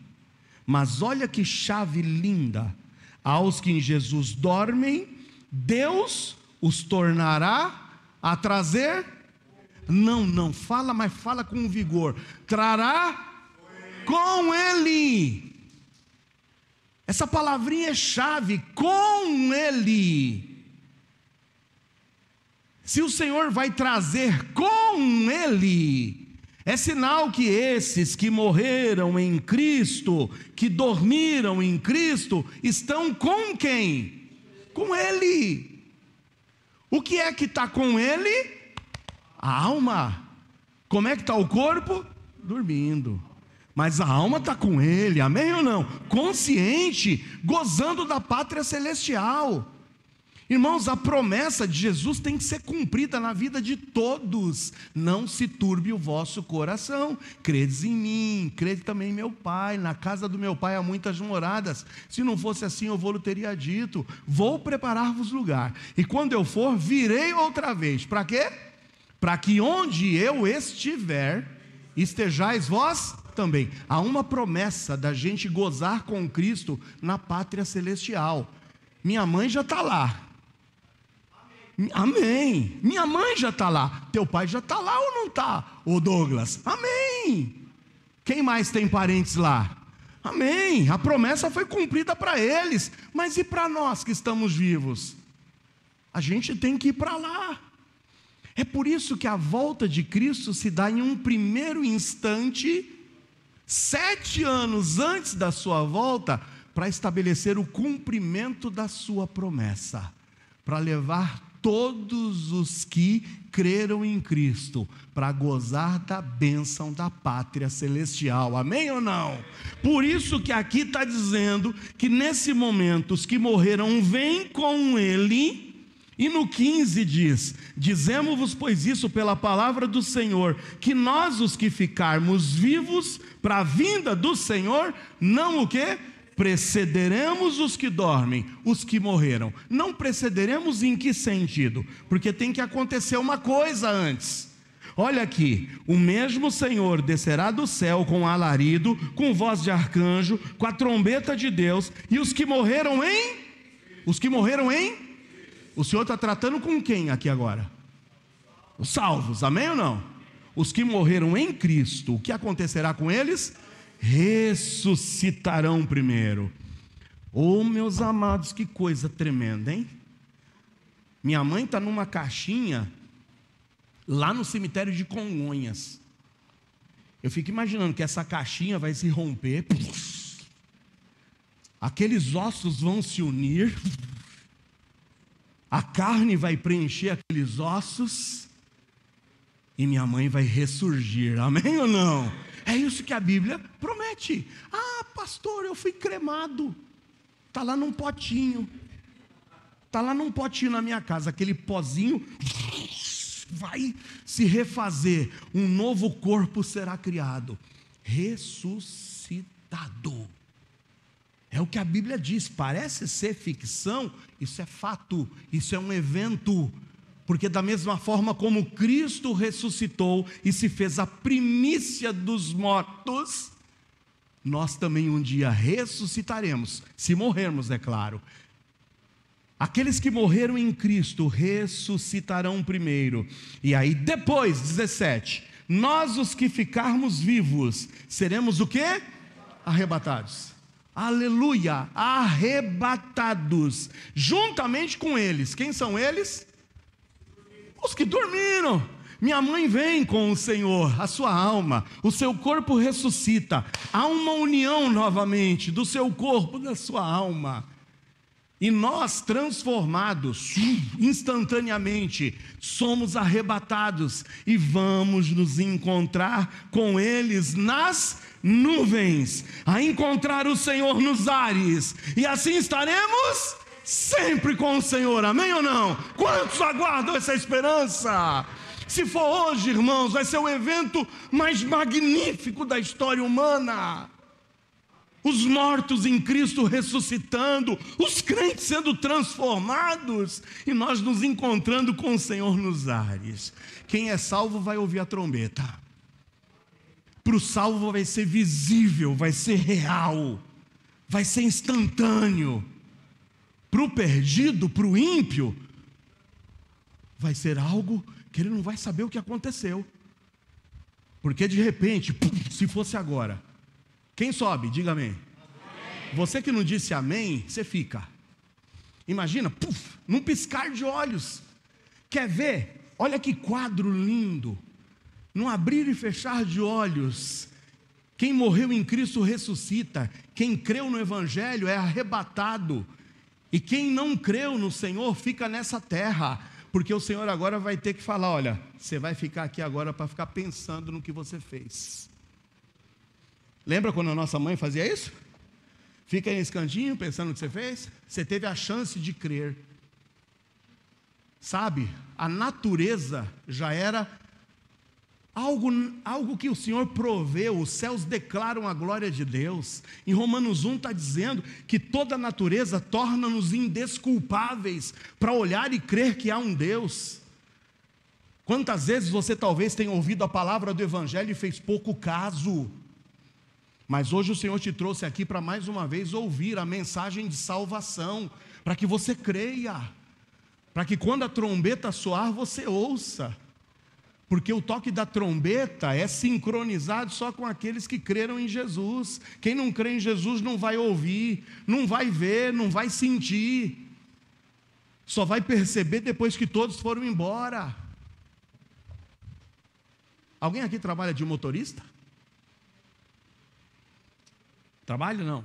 Mas olha que chave linda. Aos que em Jesus dormem, Deus os tornará a trazer. Não, fala, mas fala com vigor. Trará com Ele. Essa palavrinha é chave, com Ele. Se o Senhor vai trazer com Ele, é sinal que esses que morreram em Cristo, que dormiram em Cristo, estão com quem? Com Ele. O que é que está com Ele? A alma. Como é que está o corpo? Dormindo. Mas a alma está com Ele, amém ou não? Consciente, gozando da pátria celestial. Irmãos, a promessa de Jesus tem que ser cumprida na vida de todos. Não se turbe o vosso coração. Credes em mim, crede também em meu Pai. Na casa do meu Pai há muitas moradas. Se não fosse assim, eu vou-lhe teria dito: vou preparar-vos lugar. E quando eu for, virei outra vez. Para quê? Para que onde eu estiver, estejais vós também. Há uma promessa da gente gozar com Cristo na pátria celestial. Minha mãe já está lá. Amém. Minha mãe já está lá. Teu pai já está lá ou não está? Ô Douglas, amém. Quem mais tem parentes lá? Amém. A promessa foi cumprida para eles. Mas e para nós que estamos vivos? A gente tem que ir para lá. É por isso que a volta de Cristo se dá em um primeiro instante, 7 anos antes da sua volta, para estabelecer o cumprimento da sua promessa, para levar todos os que creram em Cristo para gozar da bênção da pátria celestial, amém ou não? Por isso que aqui está dizendo que nesse momento os que morreram vêm com Ele. E no 15 diz: dizemos-vos pois isso pela palavra do Senhor, que nós os que ficarmos vivos para a vinda do Senhor, não o quê? Precederemos os que dormem, os que morreram. Não precederemos em que sentido? Porque tem que acontecer uma coisa antes. Olha aqui: o mesmo Senhor descerá do céu com alarido, com voz de arcanjo, com a trombeta de Deus, e os que morreram em? Os que morreram em? O Senhor está tratando com quem aqui agora? Os salvos, amém ou não? Os que morreram em Cristo, o que acontecerá com eles? Ressuscitarão primeiro. Oh, meus amados, que coisa tremenda, hein? Minha mãe está numa caixinha lá no cemitério de Congonhas. Eu fico imaginando que essa caixinha vai se romper, aqueles ossos vão se unir, a carne vai preencher aqueles ossos e minha mãe vai ressurgir, amém ou não? É isso que a Bíblia promete. Ah, pastor, eu fui cremado. Está lá num potinho. Está lá num potinho na minha casa. Aquele pozinho vai se refazer. Um novo corpo será criado. Ressuscitado. É o que a Bíblia diz. Parece ser ficção. Isso é fato. Isso é um evento. Porque da mesma forma como Cristo ressuscitou e se fez a primícia dos mortos, nós também um dia ressuscitaremos, se morrermos, é claro. Aqueles que morreram em Cristo ressuscitarão primeiro. E aí depois, 17, nós os que ficarmos vivos, seremos o quê? Arrebatados. Aleluia, arrebatados, juntamente com eles. Quem são eles? Os que dormiram. Minha mãe vem com o Senhor, a sua alma, o seu corpo ressuscita. Há uma união novamente do seu corpo, da sua alma. E nós, transformados, instantaneamente, somos arrebatados e vamos nos encontrar com eles nas nuvens, a encontrar o Senhor nos ares, e assim estaremos sempre com o Senhor, amém ou não? Quantos aguardam essa esperança? Se for hoje, irmãos, vai ser o evento mais magnífico da história humana. Os mortos em Cristo ressuscitando, os crentes sendo transformados, e nós nos encontrando com o Senhor nos ares. Quem é salvo vai ouvir a trombeta. Para o salvo vai ser visível, vai ser real, vai ser instantâneo. Para o perdido, para o ímpio, vai ser algo que ele não vai saber o que aconteceu. Porque de repente, se fosse agora, quem sobe? Diga amém. Amém. Você que não disse amém, você fica. Imagina, num piscar de olhos. Quer ver? Olha que quadro lindo. Num abrir e fechar de olhos. Quem morreu em Cristo ressuscita. Quem creu no Evangelho é arrebatado. E quem não creu no Senhor fica nessa terra. Porque o Senhor agora vai ter que falar: olha, você vai ficar aqui agora para ficar pensando no que você fez. Lembra quando a nossa mãe fazia isso? Fica aí nesse cantinho pensando no que você fez. Você teve a chance de crer. Sabe, a natureza já era algo que o Senhor proveu. Os céus declaram a glória de Deus. Em Romanos 1 está dizendo que toda a natureza torna-nos indesculpáveis para olhar e crer que há um Deus. Quantas vezes você talvez tenha ouvido a palavra do Evangelho e fez pouco caso? Mas hoje o Senhor te trouxe aqui para mais uma vez ouvir a mensagem de salvação, para que você creia, para que quando a trombeta soar você ouça, porque o toque da trombeta é sincronizado só com aqueles que creram em Jesus. Quem não crê em Jesus não vai ouvir, não vai ver, não vai sentir, só vai perceber depois que todos foram embora. Alguém aqui trabalha de motorista? Trabalho não?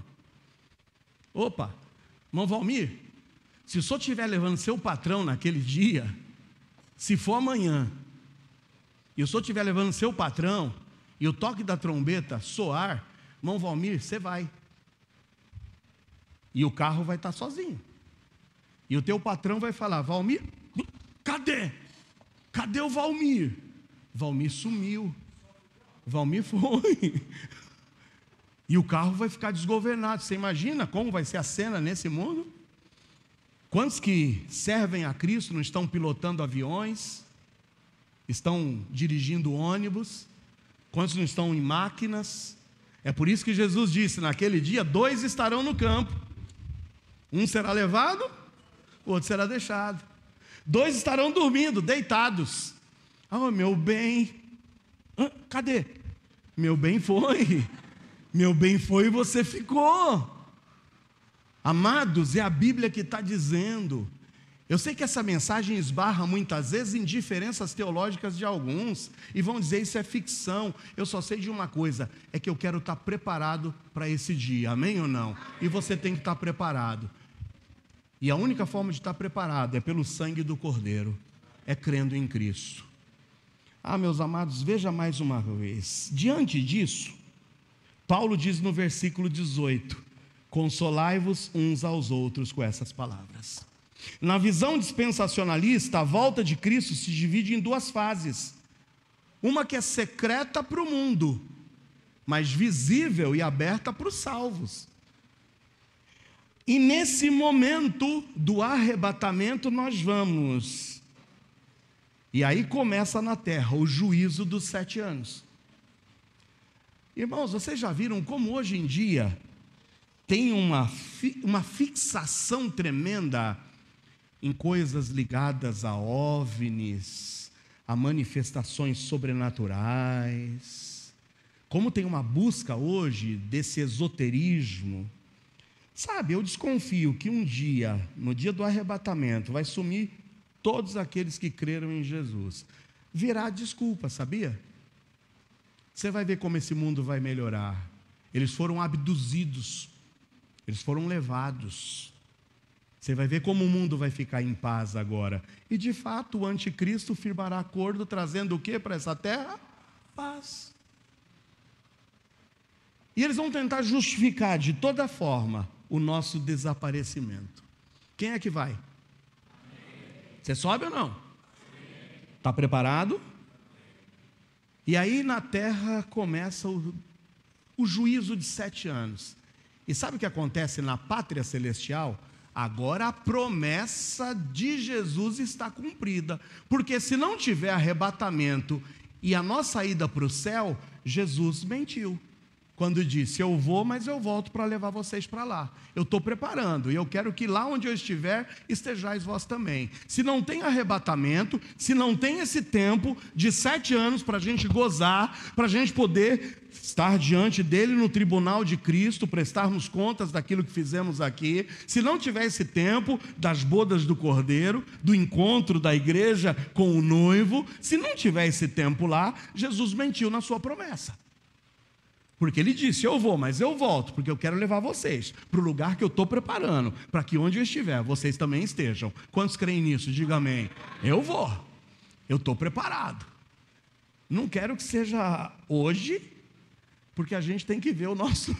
Opa, irmão Valmir, se o senhor estiver levando seu patrão naquele dia, se for amanhã, e o senhor estiver levando seu patrão, e o toque da trombeta soar, irmão Valmir, você vai. E o carro vai estar sozinho. E o teu patrão vai falar: Valmir, cadê? Cadê o Valmir? Valmir sumiu. Valmir foi. E o carro vai ficar desgovernado. Você imagina como vai ser a cena nesse mundo? Quantos que servem a Cristo não estão pilotando aviões? Estão dirigindo ônibus? Quantos não estão em máquinas? É por isso que Jesus disse: naquele dia 2 estarão no campo. Um será levado, o outro será deixado. 2 estarão dormindo, deitados. Ah, meu bem. Cadê? Meu bem foi. Meu bem foi e você ficou. Amados, é a Bíblia que está dizendo. Eu sei que essa mensagem esbarra muitas vezes em diferenças teológicas de alguns, e vão dizer: isso é ficção. Eu só sei de uma coisa, é que eu quero estar preparado para esse dia, amém ou não? E você tem que estar preparado. E a única forma de estar preparado é pelo sangue do Cordeiro, é crendo em Cristo. Ah, meus amados, veja mais uma vez. Diante disso, Paulo diz no versículo 18: consolai-vos uns aos outros com essas palavras. Na visão dispensacionalista, a volta de Cristo se divide em 2 fases. Uma que é secreta para o mundo, mas visível e aberta para os salvos. E nesse momento do arrebatamento nós vamos. E aí começa na terra o juízo dos 7 anos. Irmãos, vocês já viram como hoje em dia tem uma fixação tremenda em coisas ligadas a OVNIs, a manifestações sobrenaturais, como tem uma busca hoje desse esoterismo. Sabe, eu desconfio que um dia, no dia do arrebatamento, vai sumir todos aqueles que creram em Jesus. Virá desculpa, sabia? Você vai ver como esse mundo vai melhorar. Eles foram abduzidos, eles foram levados. Você vai ver como o mundo vai ficar em paz agora. E de fato o anticristo firmará acordo, trazendo o que para essa terra? Paz. E eles vão tentar justificar de toda forma o nosso desaparecimento. Quem é que vai? Você sobe ou não? Está preparado? E aí na terra começa o juízo de 7 anos. E sabe o que acontece na pátria celestial? Agora a promessa de Jesus está cumprida. Porque se não tiver arrebatamento e a nossa ida para o céu, Jesus mentiu. Quando disse, eu vou, mas eu volto para levar vocês para lá. Eu estou preparando, e eu quero que lá onde eu estiver, estejais vós também. Se não tem arrebatamento, se não tem esse tempo de 7 anos para a gente gozar, para a gente poder estar diante dele no tribunal de Cristo, prestarmos contas daquilo que fizemos aqui, se não tiver esse tempo das bodas do Cordeiro, do encontro da igreja com o noivo, se não tiver esse tempo lá, Jesus mentiu na sua promessa. Porque ele disse, eu vou, mas eu volto, porque eu quero levar vocês para o lugar que eu estou preparando, para que onde eu estiver, vocês também estejam. Quantos creem nisso? Diga amém. Eu vou, eu estou preparado. Não quero que seja hoje, porque a gente tem que ver o nosso,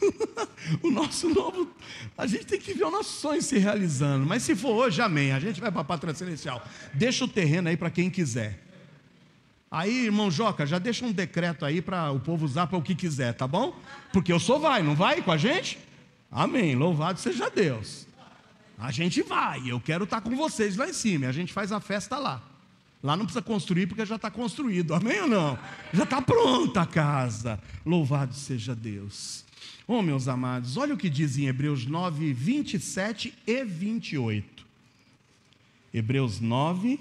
o nosso novo, a gente tem que ver o nosso sonho se realizando. Mas se for hoje, amém, a gente vai para a pátria celestial. Deixa o terreno aí para quem quiser. Aí, irmão Joca, já deixa um decreto aí para o povo usar para o que quiser, tá bom? Porque o senhor vai, não vai com a gente? Amém, louvado seja Deus. A gente vai, eu quero estar com vocês lá em cima, a gente faz a festa lá. Lá não precisa construir porque já está construído, amém ou não? Já está pronta a casa, louvado seja Deus. Oh, meus amados, olha o que diz em Hebreus 9, 27 e 28. Hebreus 9,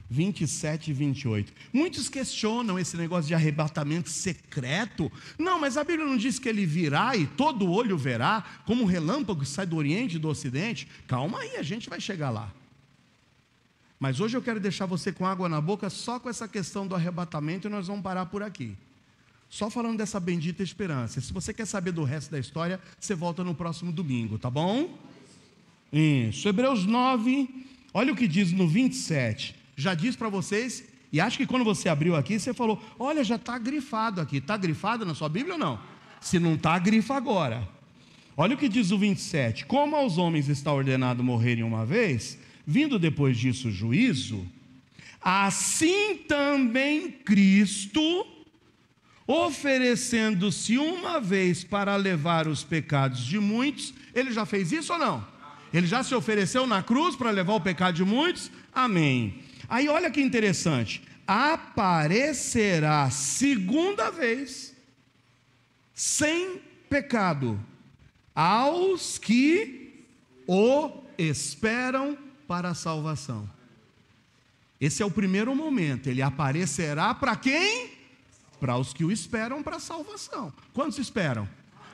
27 e 28. Muitos questionam esse negócio de arrebatamento secreto. Não, mas a Bíblia não diz que ele virá e todo olho verá, como um relâmpago que sai do Oriente e do Ocidente. Calma aí, a gente vai chegar lá. Mas hoje eu quero deixar você com água na boca só com essa questão do arrebatamento e nós vamos parar por aqui. Só falando dessa bendita esperança. Se você quer saber do resto da história, você volta no próximo domingo, tá bom? Isso, Hebreus 9, olha o que diz no 27. Já diz para vocês, e acho que quando você abriu aqui, você falou, olha, já está grifado aqui. Está grifado na sua Bíblia ou não? Se não está, grifa agora. Olha o que diz o 27. Como aos homens está ordenado morrerem uma vez, vindo depois disso o juízo, assim também Cristo, oferecendo-se uma vez para levar os pecados de muitos, ele já fez isso ou não? Ele já se ofereceu na cruz para levar o pecado de muitos? Amém. Aí olha que interessante, aparecerá segunda vez, sem pecado, aos que o esperam para a salvação. Esse é o primeiro momento, ele aparecerá para quem? Para os que o esperam para a salvação. Quantos esperam?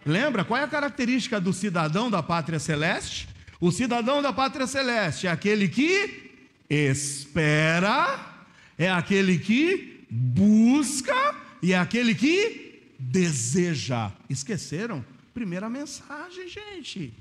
Lembra, qual é a característica do cidadão da pátria celeste? O cidadão da pátria celeste é aquele que espera, é aquele que busca e é aquele que deseja. Esqueceram? Primeira mensagem, gente.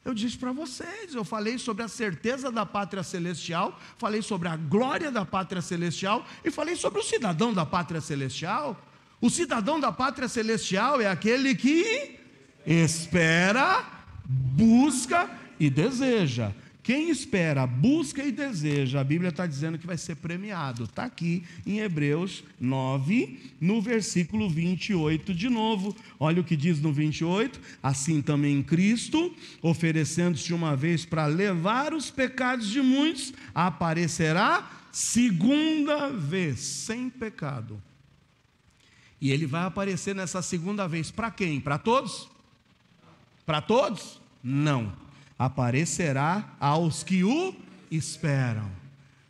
Eu disse para vocês, eu falei sobre a certeza da pátria celestial, falei sobre a glória da pátria celestial e falei sobre o cidadão da pátria celestial. O cidadão da pátria celestial é aquele que espera, busca e deseja. Quem espera, busca e deseja, a Bíblia está dizendo que vai ser premiado. Está aqui em Hebreus 9, no versículo 28 de novo. Olha o que diz no 28. Assim também Cristo, oferecendo-se uma vez para levar os pecados de muitos, aparecerá segunda vez, sem pecado. E ele vai aparecer nessa segunda vez para quem? Para todos? Para todos? Não. Aparecerá aos que o esperam,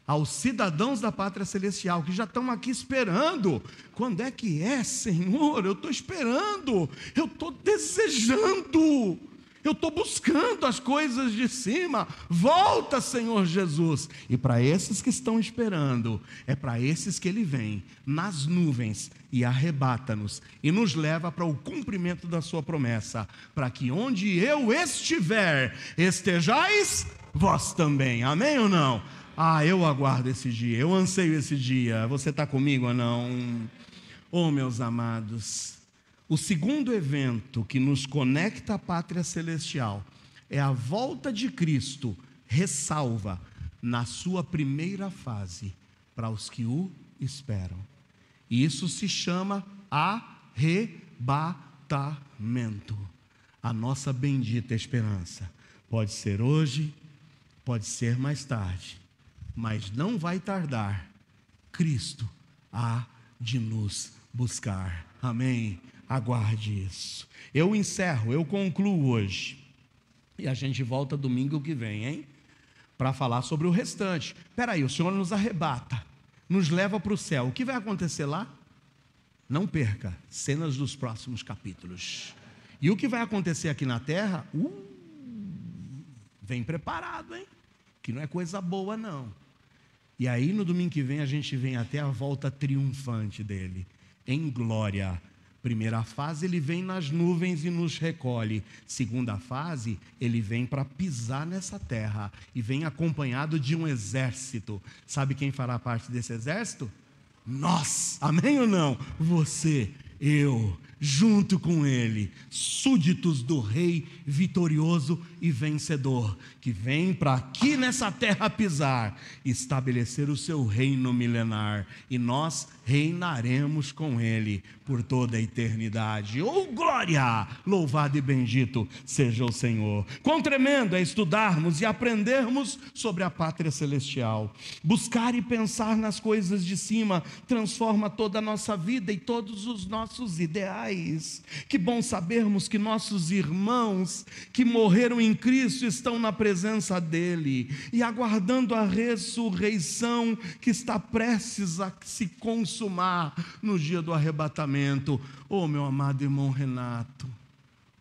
aos cidadãos da pátria celestial, que já estão aqui esperando. Quando é que é, Senhor? Eu estou esperando, eu estou desejando, eu estou buscando as coisas de cima. Volta, Senhor Jesus. E para esses que estão esperando, é para esses que Ele vem nas nuvens e arrebata-nos e nos leva para o cumprimento da sua promessa, para que onde eu estiver, estejais vós também. Amém ou não? Eu aguardo esse dia, eu anseio esse dia. Você está comigo ou não? Oh, meus amados, o segundo evento que nos conecta à pátria celestial é a volta de Cristo, ressalva, na sua primeira fase, para os que o esperam. E isso se chama arrebatamento. A nossa bendita esperança. Pode ser hoje, pode ser mais tarde, mas não vai tardar. Cristo há de nos buscar. Amém? Aguarde isso. Eu encerro, eu concluo hoje. E a gente volta domingo que vem, hein? Para falar sobre o restante. Espera aí, o Senhor nos arrebata, nos leva para o céu. O que vai acontecer lá? Não perca, cenas dos próximos capítulos. E o que vai acontecer aqui na terra? Vem preparado, hein? Que não é coisa boa, não. E aí no domingo que vem a gente vem até a volta triunfante dele, em glória. Primeira fase, ele vem nas nuvens e nos recolhe. Segunda fase, ele vem para pisar nessa terra e vem acompanhado de um exército. Sabe quem fará parte desse exército? Nós. Amém ou não? Você, eu, junto com ele, súditos do rei vitorioso e vencedor, que vem para aqui nessa terra pisar, estabelecer o seu reino milenar, e nós reinaremos com ele por toda a eternidade. Oh glória! Louvado e bendito seja o Senhor. Quão tremendo é estudarmos e aprendermos sobre a pátria celestial. Buscar e pensar nas coisas de cima transforma toda a nossa vida e todos os nossos ideais. Que bom sabermos que nossos irmãos que morreram em Cristo estão na presença dele e aguardando a ressurreição que está prestes a se consumar no dia do arrebatamento. Oh, meu amado irmão Renato,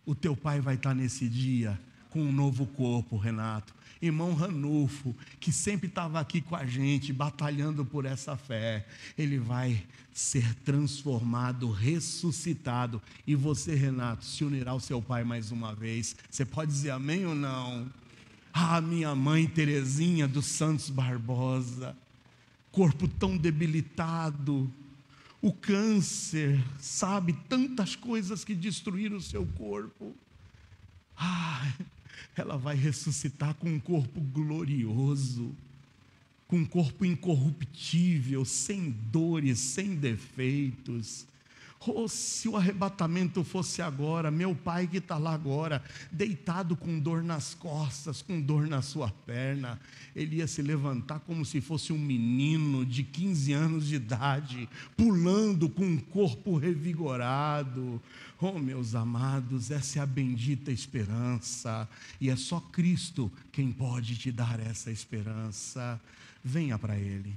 o teu pai vai estar nesse dia com um novo corpo, Renato. Irmão Ranulfo, que sempre estava aqui com a gente, batalhando por essa fé, ele vai ser transformado, ressuscitado, e você, Renato, se unirá ao seu pai mais uma vez. Você pode dizer amém ou não? Minha mãe Terezinha dos Santos Barbosa, corpo tão debilitado, o câncer, sabe, tantas coisas que destruíram o seu corpo. Ela vai ressuscitar com um corpo glorioso, com um corpo incorruptível, sem dores, sem defeitos. Oh, se o arrebatamento fosse agora, meu pai que está lá agora, deitado com dor nas costas, com dor na sua perna, ele ia se levantar como se fosse um menino de 15 anos de idade, pulando com um corpo revigorado. Oh, meus amados, essa é a bendita esperança, e é só Cristo quem pode te dar essa esperança. Venha para Ele.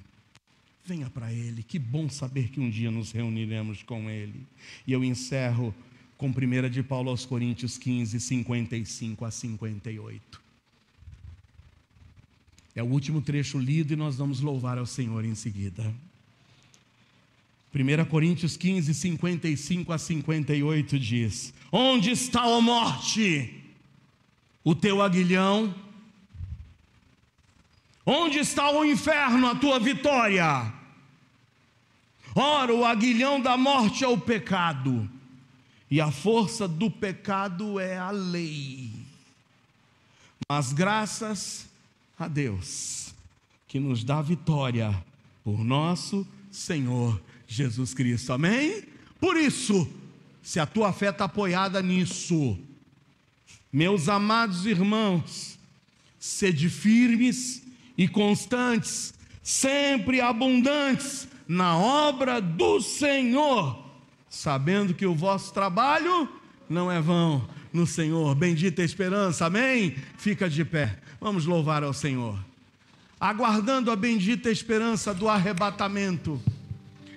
Venha para Ele, que bom saber que um dia nos reuniremos com Ele. E eu encerro com 1 de Paulo aos Coríntios 15, 55 a 58. É o último trecho lido e nós vamos louvar ao Senhor em seguida. 1 Coríntios 15, 55 a 58 diz: onde está, ó morte, o teu aguilhão? Onde está o inferno, a tua vitória? Ora, o aguilhão da morte é o pecado, e a força do pecado é a lei. Mas graças a Deus, que nos dá vitória por nosso Senhor Jesus Cristo. Amém? Por isso, se a tua fé está apoiada nisso, meus amados irmãos, sede firmes e constantes, sempre abundantes na obra do Senhor, sabendo que o vosso trabalho não é vão no Senhor. Bendita esperança, amém? Fica de pé, vamos louvar ao Senhor, aguardando a bendita esperança do arrebatamento,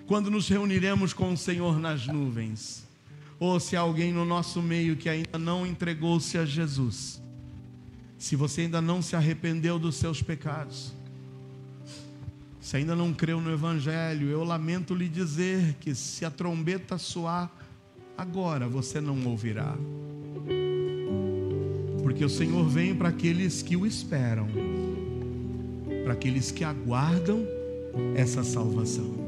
quando nos reuniremos com o Senhor nas nuvens. ou se há alguém no nosso meio que ainda não entregou-se a Jesus, se você ainda não se arrependeu dos seus pecados, se ainda não creu no Evangelho, eu lamento lhe dizer que se a trombeta soar agora, você não ouvirá, porque o Senhor vem para aqueles que o esperam, para aqueles que aguardam essa salvação.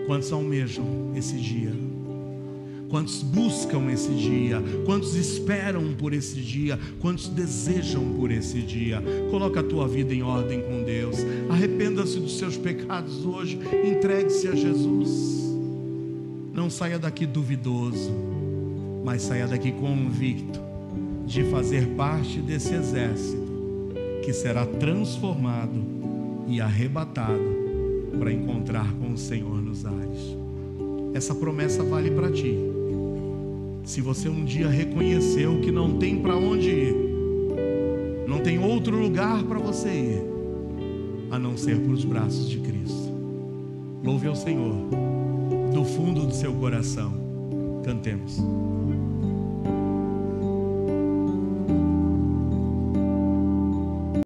Quantos almejam esse dia? Quantos buscam esse dia? Quantos esperam por esse dia? Quantos desejam por esse dia? Coloca a tua vida em ordem com Deus. Arrependa-se dos seus pecados hoje. Entregue-se a Jesus. Não saia daqui duvidoso, mas saia daqui convicto de fazer parte desse exército que será transformado e arrebatado para encontrar com o Senhor nos ares. Essa promessa vale para ti. Se você um dia reconheceu que não tem para onde ir, não tem outro lugar para você ir, a não ser para os braços de Cristo, louve ao Senhor do fundo do seu coração. Cantemos.